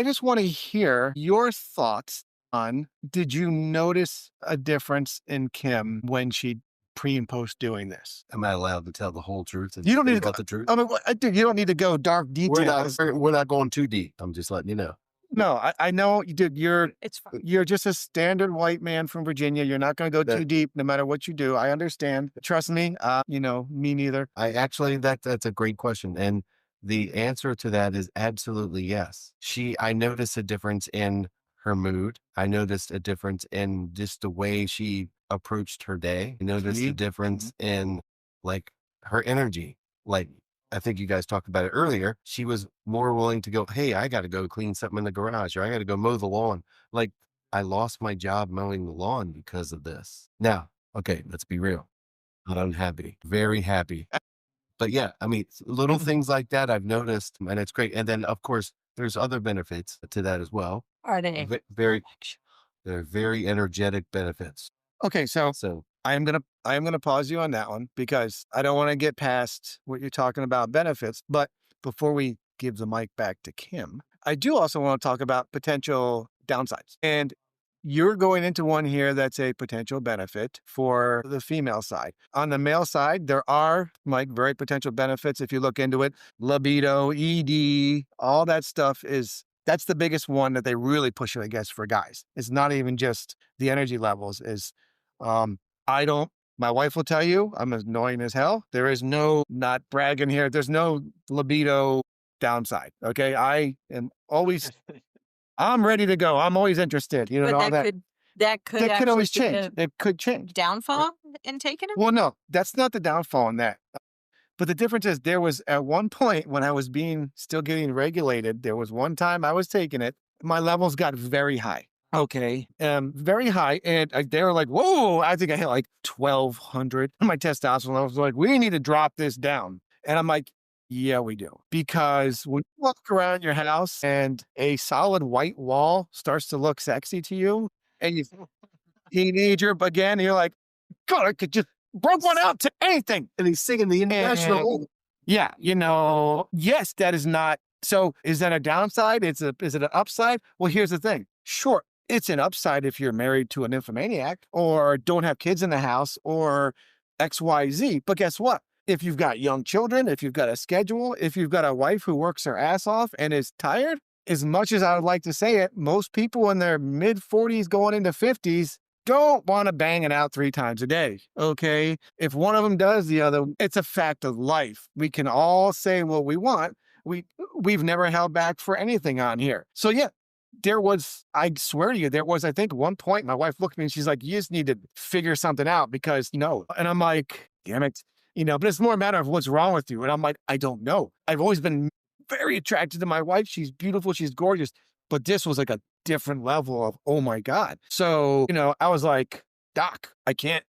Speaker 7: just want to hear your thoughts on, did you notice a difference in Kim when she pre and post doing this?
Speaker 13: Am I allowed to tell the whole truth?
Speaker 7: You don't need to
Speaker 13: go the truth.
Speaker 7: I mean, dude, you don't need to go dark details.
Speaker 13: We're not going too deep. I'm just letting you know.
Speaker 7: No, I know you did.
Speaker 9: It's fine.
Speaker 7: You're just a standard white man from Virginia. You're not going to go too deep, no matter what you do. I understand. Trust me. Me neither.
Speaker 13: That's a great question, and the answer to that is absolutely yes. I noticed a difference in her mood. I noticed a difference in just the way she approached her day. I noticed a difference in her energy. I think you guys talked about it earlier. She was more willing to go, hey, I got to go clean something in the garage, or I got to go mow the lawn. I lost my job mowing the lawn because of this. Now, okay, let's be real. Not unhappy, very happy. But yeah, I mean, little things like that I've noticed, and it's great. And then, of course, there's other benefits to that as well.
Speaker 9: Are they?
Speaker 13: They're very energetic benefits.
Speaker 7: Okay, so I am gonna pause you on that one because I don't want to get past what you're talking about benefits. But before we give the mic back to Kim, I do also want to talk about potential downsides. And you're going into one here that's a potential benefit for the female side. On the male side, there are, Mike, very potential benefits if you look into it. Libido, ED, all that stuff that's the biggest one that they really push it against for guys. It's not even just the energy levels. I don't My wife will tell you I'm annoying as hell. There is no, not bragging here, there's no libido downside. Okay. I am always, I'm ready to go. I'm always interested, you know,
Speaker 9: But
Speaker 7: and all that.
Speaker 9: that could
Speaker 7: That could
Speaker 9: actually
Speaker 7: always
Speaker 9: be
Speaker 7: change.
Speaker 9: a
Speaker 7: It could change.
Speaker 9: downfall in taking them?
Speaker 7: Well, no, that's not the downfall in that. But the difference is there was at one point when I was still getting regulated, there was one time I was taking it, my levels got very high. Okay. Very high. And they were like, whoa, I think I hit like 1200. My testosterone levels were like, we need to drop this down. And I'm like, yeah, we do. Because when you walk around your house and a solid white wall starts to look sexy to you, and you teenager again, you're like, God, I could just broke one out to anything.
Speaker 13: And he's singing the international.
Speaker 7: Yeah, you know, yes, that is not. So is that a downside? Is it an upside? Well, here's the thing. Sure, it's an upside if you're married to an nymphomaniac or don't have kids in the house or XYZ. But guess what? If you've got young children, if you've got a schedule, if you've got a wife who works her ass off and is tired, as much as I would like to say it, most people in their mid 40s going into 50s don't want to bang it out 3 times a day. Okay. If one of them does, the other, it's a fact of life. We can all say what we want. We've never held back for anything on here. So yeah, I swear to you, there was, I think one point my wife looked at me and she's like, you just need to figure something out because, and I'm like, damn it, but it's more a matter of what's wrong with you. And I'm like, I don't know. I've always been very attracted to my wife. She's beautiful. She's gorgeous. But this was like a different level of, oh my God. So, I was like, Doc, I can't,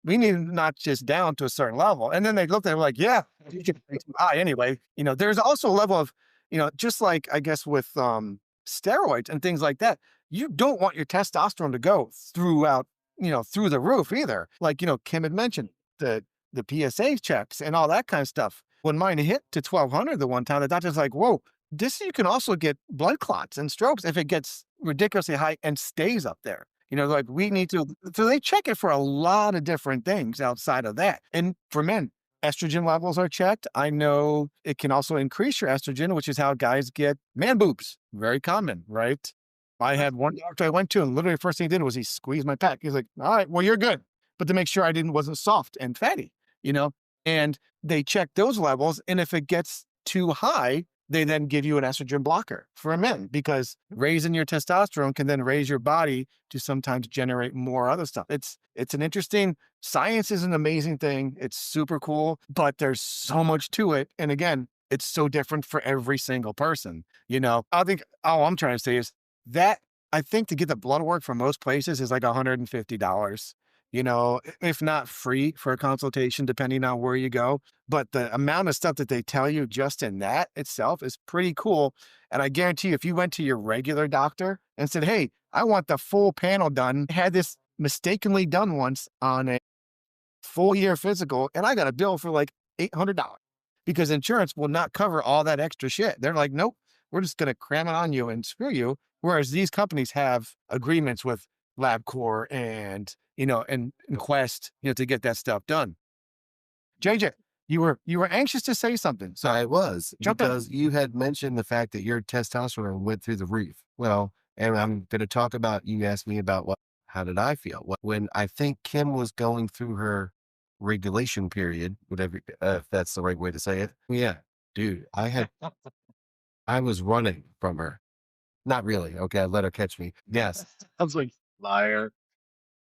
Speaker 7: we need to notch this down to a certain level. And then they looked at it like, yeah, you can high anyway. There's also a level of, just like, I guess with steroids and things like that, you don't want your testosterone to go throughout, through the roof either. Like, Kim had mentioned the PSA checks and all that kind of stuff. When mine hit to 1200 the one time, the doctor's like, whoa, you can also get blood clots and strokes if it gets ridiculously high and stays up there. Like we need to, so they check it for a lot of different things outside of that. And for men, estrogen levels are checked. I know it can also increase your estrogen, which is how guys get man boobs. Very common, right? I had one doctor I went to and literally the first thing he did was he squeezed my pec. He's like, all right, well, you're good. But to make sure I wasn't soft and fatty, and they check those levels. And if it gets too high, they then give you an estrogen blocker for men because raising your testosterone can then raise your body to sometimes generate more other stuff. It's an interesting, science is an amazing thing. It's super cool, but there's so much to it. And again, it's so different for every single person. I think all I'm trying to say is that I think to get the blood work from most places is like $150. If not free for a consultation, depending on where you go. But the amount of stuff that they tell you just in that itself is pretty cool. And I guarantee you, if you went to your regular doctor and said, hey, I want the full panel done, had this mistakenly done once on a full year physical, and I got a bill for like $800 because insurance will not cover all that extra shit. They're like, nope, we're just going to cram it on you and screw you. Whereas these companies have agreements with LabCorp and and Quest, to get that stuff done. JJ, you were anxious to say something. So
Speaker 13: I was, because
Speaker 7: in.
Speaker 13: you had mentioned the fact that your testosterone went through the roof. Well, and I'm going to talk about, you asked me about how did I feel? When I think Kim was going through her regulation period, whatever, if that's the right way to say it. Yeah, dude, I was running from her. Not really. Okay. I let her catch me. Yes.
Speaker 8: I was like, liar.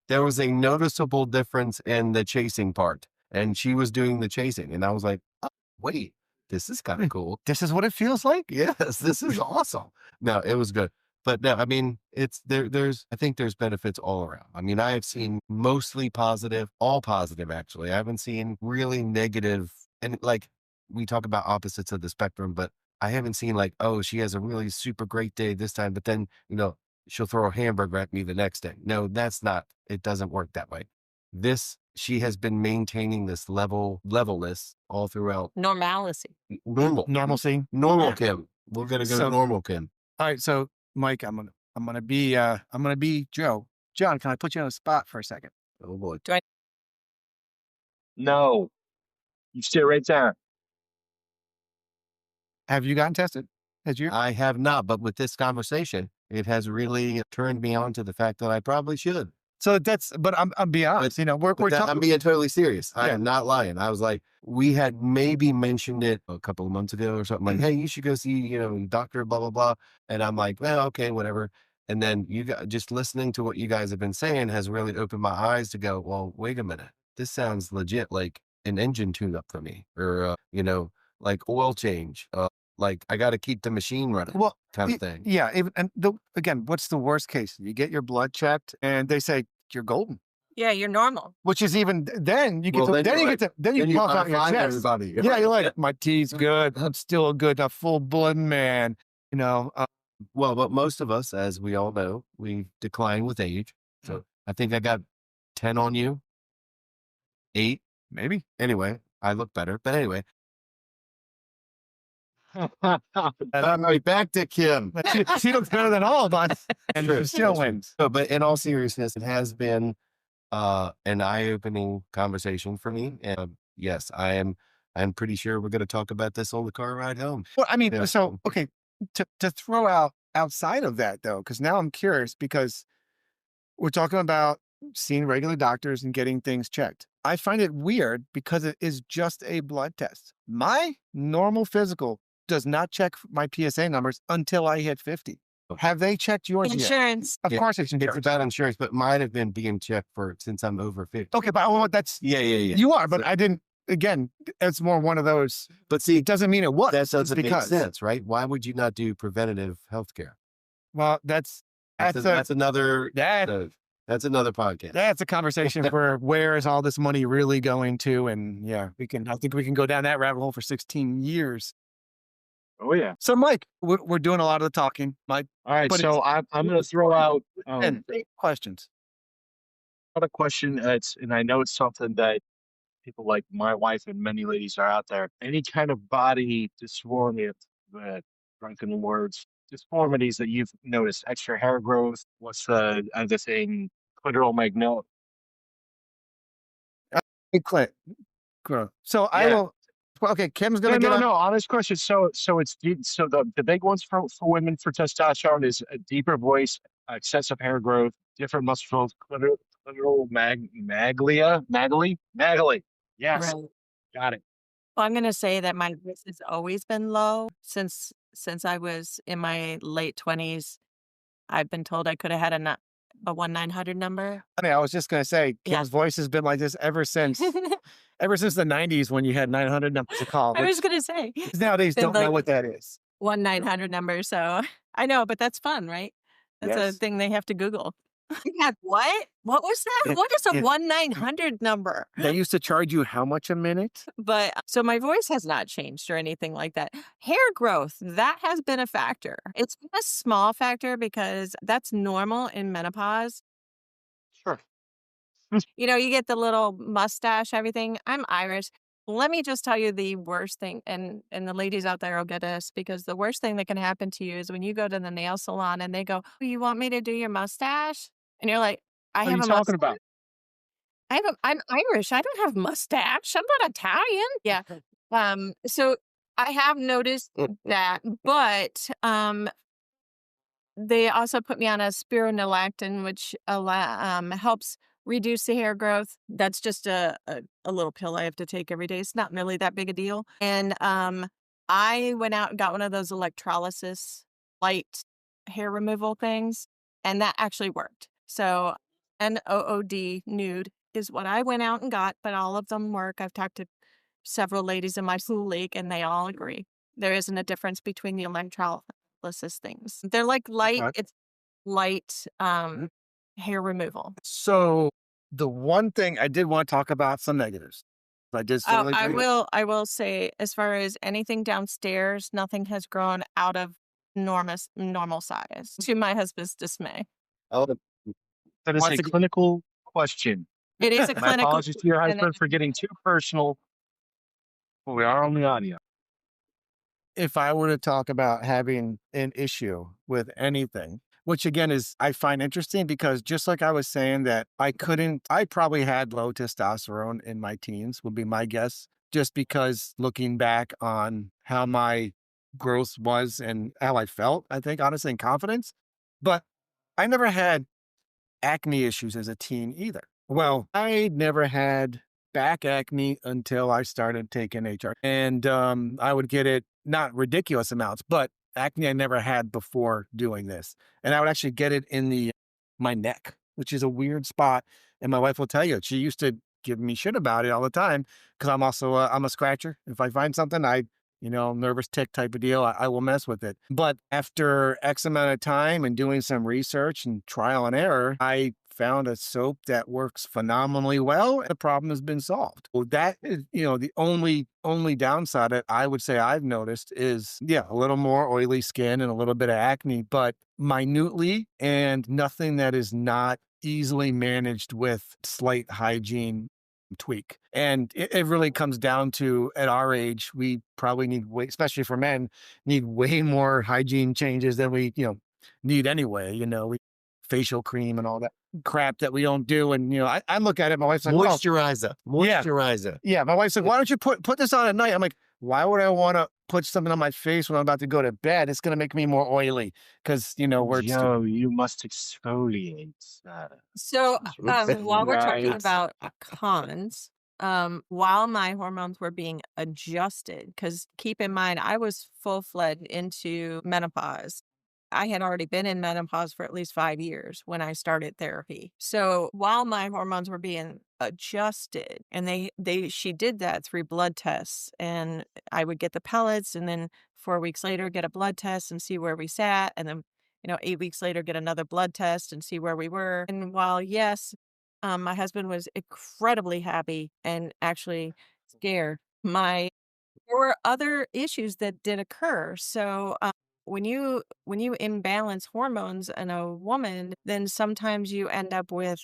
Speaker 13: There was a noticeable difference in the chasing part, and she was doing the chasing. And I was like, oh, wait, this is kind of cool.
Speaker 7: This is what it feels like.
Speaker 13: Yes, this is awesome. No, it was good. But no, I mean, I think there's benefits all around. I mean, I have seen mostly positive, all positive, actually. I haven't seen really negative. And like we talk about opposites of the spectrum, but I haven't seen like, oh, she has a really super great day this time, but then, she'll throw a hamburger at me the next day. No, it doesn't work that way. She has been maintaining this levelness all throughout.
Speaker 9: Normalcy.
Speaker 7: Normalcy.
Speaker 13: Normal Kim. We're going to go normal Kim.
Speaker 7: All right. So Mike, I'm going to be Joe. John, can I put you on the spot for a second?
Speaker 13: Oh boy.
Speaker 8: No, you stay right there.
Speaker 7: Have you gotten tested?
Speaker 13: I have not, but with this conversation, it has really turned me on to the fact that I probably should.
Speaker 7: So but I'm being honest, we're talking.
Speaker 13: I'm being totally serious. I am not lying. I was like, we had maybe mentioned it a couple of months ago or something like, hey, you should go see, doctor, blah, blah, blah. And I'm like, well, okay, whatever. And then just listening to what you guys have been saying has really opened my eyes to go, well, wait a minute. This sounds legit like an engine tune up for me or, like oil change. Like I got to keep the machine running kind of thing.
Speaker 7: Yeah. Again, what's the worst case? You get your blood checked and they say you're golden.
Speaker 9: Yeah, you're normal.
Speaker 7: Which is even then you get then you puff out your chest.
Speaker 13: Everybody.
Speaker 7: Yeah, you're like, my tea's good. I'm still a full blood man.
Speaker 13: Well, but most of us, as we all know, we decline with age. So I think I got 10 on you. 8, maybe. Anyway, I look better. But anyway. Back to Kim.
Speaker 7: She looks better than all of us. And she still wins.
Speaker 13: No, but in all seriousness, it has been an eye-opening conversation for me. And yes, I'm pretty sure we're going to talk about this on the car ride home.
Speaker 7: Well, I mean, so, okay, to throw outside of that, though, because now I'm curious because we're talking about seeing regular doctors and getting things checked. I find it weird because it is just a blood test. My normal physical does not check my PSA numbers until I hit 50. Have they checked yours
Speaker 9: Insurance.
Speaker 7: yet? Of course it's insurance.
Speaker 13: It's about insurance, but mine have been being checked since I'm over 50.
Speaker 7: Okay, but that's...
Speaker 13: Yeah.
Speaker 7: You are, but I didn't... Again, it's more one of those...
Speaker 13: But see...
Speaker 7: It doesn't mean it was.
Speaker 13: That doesn't make sense, right? Why would you not do preventative healthcare?
Speaker 7: Well, that's
Speaker 13: another podcast.
Speaker 7: That's a conversation for where is all this money really going to? And yeah, I think we can go down that rabbit hole for 16 years.
Speaker 8: Oh yeah.
Speaker 7: So Mike, we're doing a lot of the talking, Mike.
Speaker 8: All right. So I'm going to throw out
Speaker 7: 8 questions.
Speaker 8: Another question. And I know it's something that people like my wife and many ladies are out there. Any kind of body dysphoria, drunken words, deformities that you've noticed, extra hair growth. What's the other thing? Clitoral magnetic.
Speaker 7: Growth. So I will. Okay, Kim's gonna get.
Speaker 8: No. Honest question. So it's deep. So the big ones for women for testosterone is a deeper voice, excessive hair growth, different muscle growth, clitoral maglia. Yes,
Speaker 9: Right.
Speaker 8: got it.
Speaker 9: Well, I'm going to say that my voice has always been low since I was in my late 20s. I've been told I could have had a 1-900 number.
Speaker 7: I mean, I was just gonna say, Kim's voice has been like this ever since the 90s when you had 900 numbers to call.
Speaker 9: I was going to say.
Speaker 7: Nowadays, don't know what that is.
Speaker 9: 1-900 number. So I know, but that's fun, right? That's a thing they have to Google. Yeah, what? What was that? What is a 1-900 number?
Speaker 7: They used to charge you how much a minute?
Speaker 9: But so my voice has not changed or anything like that. Hair growth, that has been a factor. It's been a small factor because that's normal in menopause.
Speaker 8: Sure.
Speaker 9: You get the little mustache, everything. I'm Irish. Let me just tell you the worst thing, and the ladies out there will get this, because the worst thing that can happen to you is when you go to the nail salon and they go, "Oh, you want me to do your mustache?" And you're like, "I
Speaker 8: What are
Speaker 9: have
Speaker 8: you
Speaker 9: a
Speaker 8: talking
Speaker 9: mustache.
Speaker 8: about?
Speaker 9: I'm Irish. I don't have mustache. I'm not Italian." Yeah. So I have noticed that, but they also put me on a spironolactone, which helps reduce the hair growth. That's just a little pill I have to take every day. It's not really that big a deal. And I went out and got one of those electrolysis light hair removal things, and that actually worked. So NOOD, nude, is what I went out and got, but all of them work. I've talked to several ladies in my school league, and they all agree. There isn't a difference between the electrolysis things. They're like light, it's light hair removal.
Speaker 7: So the one thing I did want to talk about some negatives. I did.
Speaker 9: I will say, as far as anything downstairs, nothing has grown out of normal size, to my husband's dismay.
Speaker 13: Oh,
Speaker 8: that is a clinical question.
Speaker 9: It is a
Speaker 8: My
Speaker 9: clinical.
Speaker 8: apologies to your husband for getting too personal. But we are on the audio.
Speaker 7: If I were to talk about having an issue with anything, which again is, I find interesting because just like I was saying that I probably had low testosterone in my teens would be my guess, just because looking back on how my growth was and how I felt, I think honestly, in confidence, but I never had acne issues as a teen either. Well, I never had back acne until I started taking HR. And I would get it, not ridiculous amounts, but acne I never had before doing this. And I would actually get it in my neck, which is a weird spot. And my wife will tell you, she used to give me shit about it all the time because I'm also I'm a scratcher. If I find something, nervous tick type of deal, I will mess with it. But after X amount of time and doing some research and trial and error, I found a soap that works phenomenally well, and the problem has been solved. Well, that is, the only downside that I would say I've noticed is, a little more oily skin and a little bit of acne, but minutely, and nothing that is not easily managed with slight hygiene tweak. And it really comes down to, at our age, we probably need way, especially for men, need way more hygiene changes than we, need anyway. We facial cream and all that crap that we don't do. And, I look at it, my wife's like,
Speaker 13: Moisturizer. Moisturizer.
Speaker 7: Yeah. My wife's like, why don't you put this on at night? I'm like, why would I want to put something on my face when I'm about to go to bed? It's going to make me more oily because,
Speaker 8: Joe, you must exfoliate.
Speaker 9: So while we're talking
Speaker 8: Right.
Speaker 9: about cons, while my hormones were being adjusted, because keep in mind, I was full-fledged into menopause. I had already been in menopause for at least 5 years when I started therapy. So while my hormones were being adjusted, and she did that through blood tests, and I would get the pellets, and then 4 weeks later get a blood test and see where we sat, and then 8 weeks later get another blood test and see where we were. And while yes, my husband was incredibly happy and actually scared, there were other issues that did occur. So when you imbalance hormones in a woman, then sometimes you end up with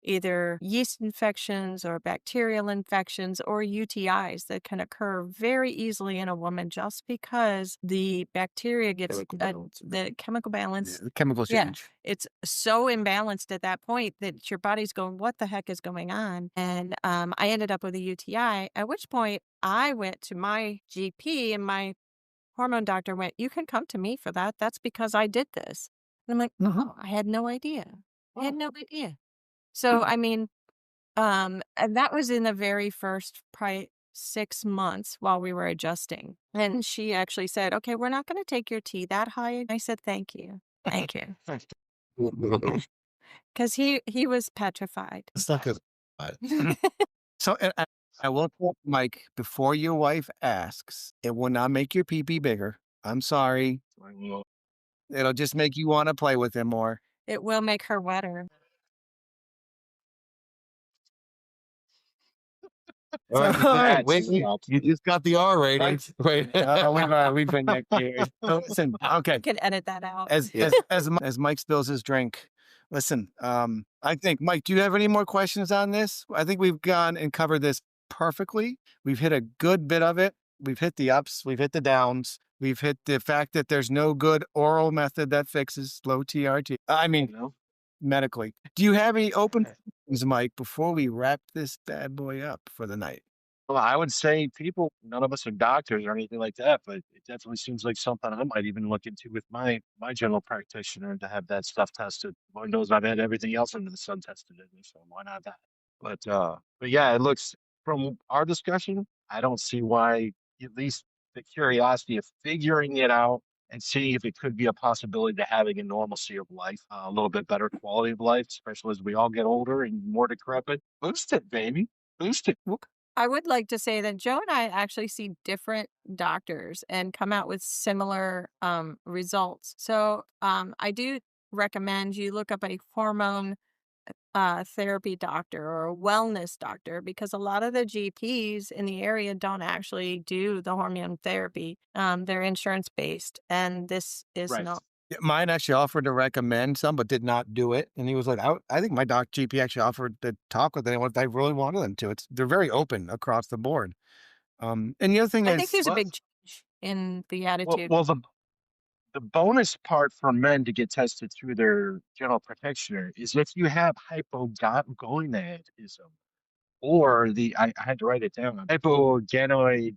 Speaker 9: either yeast infections or bacterial infections or UTIs that can occur very easily in a woman just because the bacteria gets the chemical balance.
Speaker 7: the chemical
Speaker 9: Yeah,
Speaker 7: change.
Speaker 9: it's so imbalanced at that point that your body's going, what the heck is going on? And I ended up with a UTI, at which point I went to my GP, and my hormone doctor went, you can come to me for that. That's because I did this. And I'm like, oh, I had no idea. I had no idea. So, I mean, and that was in the very first probably 6 months while we were adjusting. And she actually said, okay, we're not going to take your T that high. I said, thank you. Thank you. Because he was petrified.
Speaker 13: It's not good.
Speaker 7: So and I will tell Mike, before your wife asks, it will not make your pee-pee bigger. I'm sorry. It'll just make you want to play with him more.
Speaker 9: It will make her wetter.
Speaker 13: All right,
Speaker 7: That's
Speaker 13: wait, you just got the R rating. Wait.
Speaker 7: We've been there. So listen, okay.
Speaker 9: You can edit that out.
Speaker 7: As Mike spills his drink, listen, I think, Mike, do you have any more questions on this? I think we've gone and covered this perfectly. We've hit a good bit of it. We've hit the ups, we've hit the downs. We've hit the fact that there's no good oral method that fixes low TRT. I mean, medically. Do you have any open questions, Mike, before we wrap this bad boy up for the night?
Speaker 8: Well, I would say none of us are doctors or anything like that, but it definitely seems like something I might even look into with my general practitioner to have that stuff tested. Lord knows I've had everything else under the sun tested in me, so why not that? But yeah, it looks from our discussion, I don't see why, at least the curiosity of figuring it out and seeing if it could be a possibility to having a normalcy of life, a little bit better quality of life, especially as we all get older and more decrepit. Boost it, baby. Boost it.
Speaker 9: I would like to say that Joe and I actually see different doctors and come out with similar results. So I do recommend you look up a hormone therapy doctor or a wellness doctor, because a lot of the GPs in the area don't actually do the hormone therapy. They're insurance based, and this is not.
Speaker 7: Yeah, mine actually offered to recommend some, but did not do it. And he was like, I think my GP actually offered to talk with anyone if I really wanted them to. They're very open across the board. And the other thing
Speaker 9: I
Speaker 7: is,
Speaker 9: think there's a big change in the attitude.
Speaker 8: Well, the bonus part for men to get tested through their general practitioner is if you have hypogonadism or I had to write it down, hypogonotropic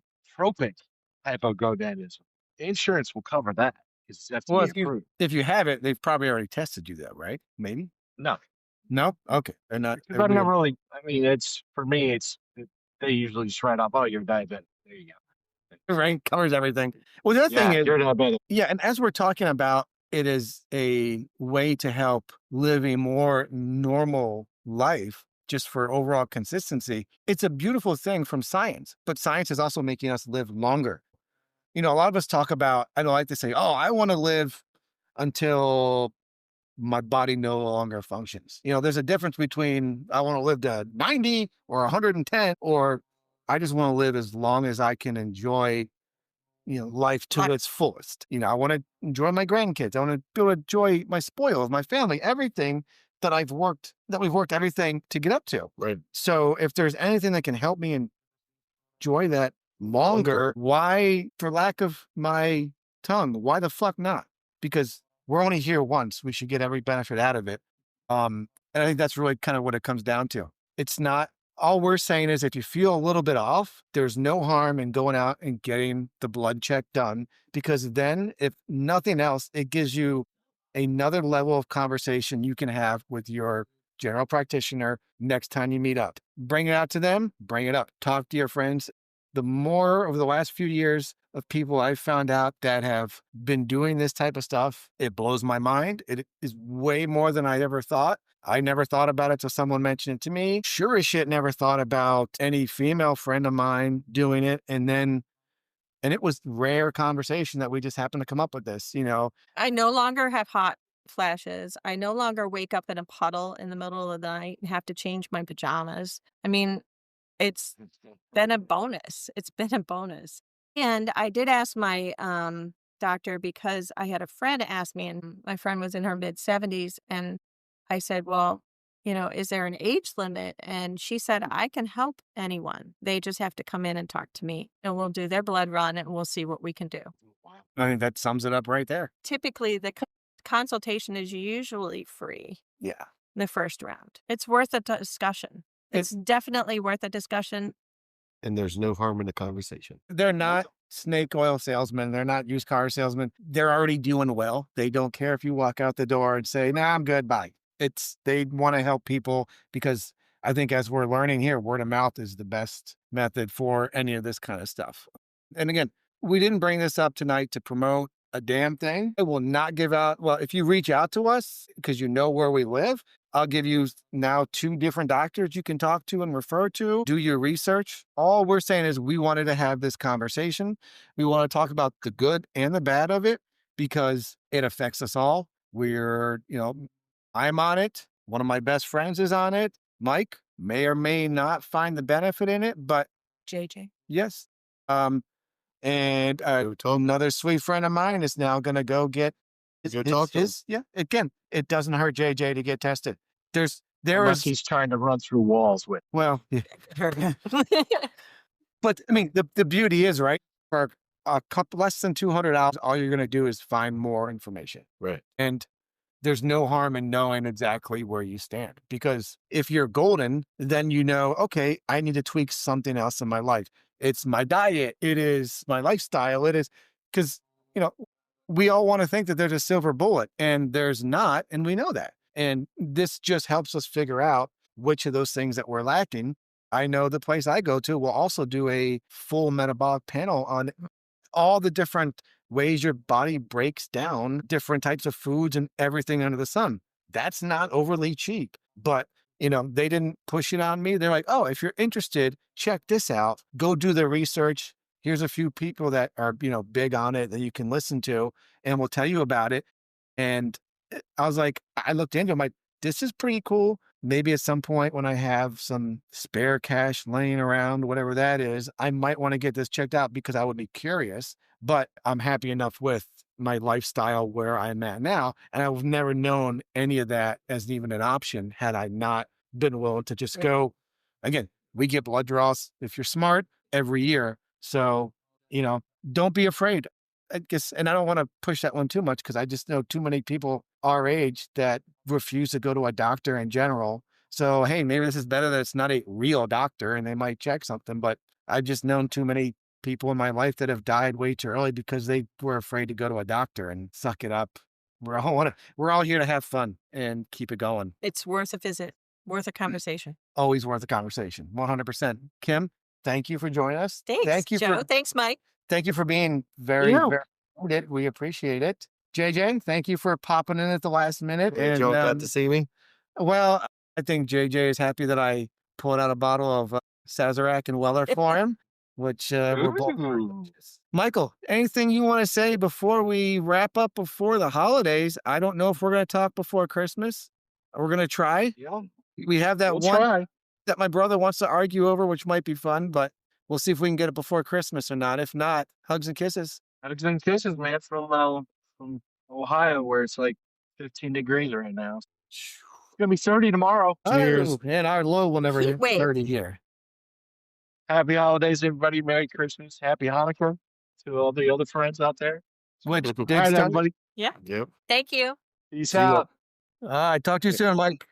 Speaker 8: hypogonadism. Insurance will cover that because it's
Speaker 7: well,
Speaker 8: FDA approved.
Speaker 7: if you have it, they've probably already tested you though, right? Maybe.
Speaker 8: No,
Speaker 7: No? Okay. They're not
Speaker 8: because
Speaker 7: a
Speaker 8: I'm not
Speaker 7: real
Speaker 8: really. I mean, it's for me. They usually just write off. Oh, you're diabetic. There you go.
Speaker 7: right, covers everything. Well, the other thing
Speaker 8: Yeah,
Speaker 7: is,
Speaker 8: you're diabetic.
Speaker 7: yeah, and as we're talking about it is a way to help live a more normal life just for overall consistency. It's a beautiful thing from science, but science is also making us live longer. A lot of us talk about, I don't like to say, oh, I want to live until my body no longer functions. There's a difference between I want to live to 90 or 110, or I just want to live as long as I can enjoy life to its fullest. I want to enjoy my grandkids. I want to be able to enjoy my spoils, my family, everything that we've worked everything to get up to.
Speaker 8: Right.
Speaker 7: So if there's anything that can help me enjoy that longer, why, for lack of my tongue, why the fuck not? Because we're only here once. We should get every benefit out of it. And I think that's really kind of what it comes down to. It's not, all we're saying is if you feel a little bit off, there's no harm in going out and getting the blood check done, because then, if nothing else, it gives you another level of conversation you can have with your general practitioner next time you meet up. Bring it out to them, bring it up, talk to your friends. The more over the last few years of people I've found out that have been doing this type of stuff, it blows my mind. It is way more than I ever thought. I never thought about it till someone mentioned it to me. Sure as shit, never thought about any female friend of mine doing it. And it was rare conversation that we just happened to come up with this,
Speaker 9: I no longer have hot flashes. I no longer wake up in a puddle in the middle of the night and have to change my pajamas. I mean, it's been a bonus. It's been a bonus. And I did ask my doctor, because I had a friend ask me, and my friend was in her mid 70s. And I said, well, is there an age limit? And she said, I can help anyone. They just have to come in and talk to me, and we'll do their blood run and we'll see what we can do.
Speaker 7: I think that sums it up right there.
Speaker 9: Typically, the consultation is usually free.
Speaker 7: Yeah.
Speaker 9: The first round. It's worth a discussion. It's definitely worth a discussion.
Speaker 13: And there's no harm in the conversation.
Speaker 7: They're not snake oil salesmen. They're not used car salesmen. They're already doing well. They don't care if you walk out the door and say, nah, I'm good, bye. They want to help people, because I think, as we're learning here, word of mouth is the best method for any of this kind of stuff. And again, we didn't bring this up tonight to promote a damn thing. It will not give out. Well, if you reach out to us because you know where we live, I'll give you now 2 different doctors you can talk to and refer to. Do your research. All we're saying is we wanted to have this conversation. We want to talk about the good and the bad of it, because it affects us all. I'm on it. One of my best friends is on it. Mike may or may not find the benefit in it, but
Speaker 9: JJ.
Speaker 7: yes. And another sweet friend of mine is now going to go get his. Yeah. Again, it doesn't hurt JJ to get tested.
Speaker 8: Unless he's trying to run through walls with.
Speaker 7: Well, yeah. But I mean, the beauty is, right, for a couple less than $200, all you're going to do is find more information.
Speaker 13: Right.
Speaker 7: And there's no harm in knowing exactly where you stand, because if you're golden, then okay, I need to tweak something else in my life. It's my diet. It is my lifestyle. It is, because, we all want to think that there's a silver bullet, and there's not. And we know that. And this just helps us figure out which of those things that we're lacking. I know the place I go to will also do a full metabolic panel on all the different ways your body breaks down different types of foods and everything under the sun. That's not overly cheap, but they didn't push it on me. They're like, oh, if you're interested, check this out, go do the research. Here's a few people that are, big on it that you can listen to, and we'll tell you about it. And I was like, I looked into it. I'm like, this is pretty cool. Maybe at some point when I have some spare cash laying around, whatever that is, I might want to get this checked out, because I would be curious, but I'm happy enough with my lifestyle where I'm at now. And I've never known any of that as even an option had I not been willing to just go. Again, we get blood draws, if you're smart, every year. So, don't be afraid. I guess, and I don't want to push that one too much, because I just know too many people our age that refuse to go to a doctor in general. So, hey, maybe this is better that it's not a real doctor and they might check something, but I've just known too many people in my life that have died way too early because they were afraid to go to a doctor and suck it up We're all here to have fun and keep it going.
Speaker 9: It's worth a visit, worth a conversation.
Speaker 7: Always worth a conversation. 100%. Kim, thank you for joining us.
Speaker 9: Thanks,
Speaker 7: Thank you
Speaker 9: Joe. Thanks, Mike.
Speaker 7: Thank you for being very,
Speaker 8: Yeah.
Speaker 7: very good. We appreciate it. JJ, thank you for popping in at the last minute. And
Speaker 13: Joe got to see me.
Speaker 7: well, I think JJ is happy that I pulled out a bottle of Sazerac and Weller for him, which we're both.
Speaker 8: Ooh.
Speaker 7: Michael, anything you want to say before we wrap up before the holidays? I don't know if we're going to talk before Christmas. We're going to try.
Speaker 8: Yeah,
Speaker 7: We have that
Speaker 8: we'll
Speaker 7: one
Speaker 8: try.
Speaker 7: that my brother wants to argue over, which might be fun, but we'll see if we can get it before Christmas or not. If not, hugs and kisses.
Speaker 8: Hugs and kisses, man, from Ohio, where it's like 15 degrees right now. It's gonna be 30 tomorrow.
Speaker 7: Cheers. Oh, and our low will never
Speaker 9: Heat
Speaker 7: hit
Speaker 9: wave.
Speaker 7: 30 here.
Speaker 8: Happy holidays, everybody. Merry Christmas. Happy Hanukkah to all the other friends out there.
Speaker 7: Which
Speaker 8: All
Speaker 7: did
Speaker 8: right,
Speaker 7: start.
Speaker 8: everybody.
Speaker 9: Yeah.
Speaker 13: Yep.
Speaker 9: Thank you.
Speaker 8: Peace
Speaker 7: See ya.
Speaker 8: out.
Speaker 7: All right. Talk to you soon, Mike.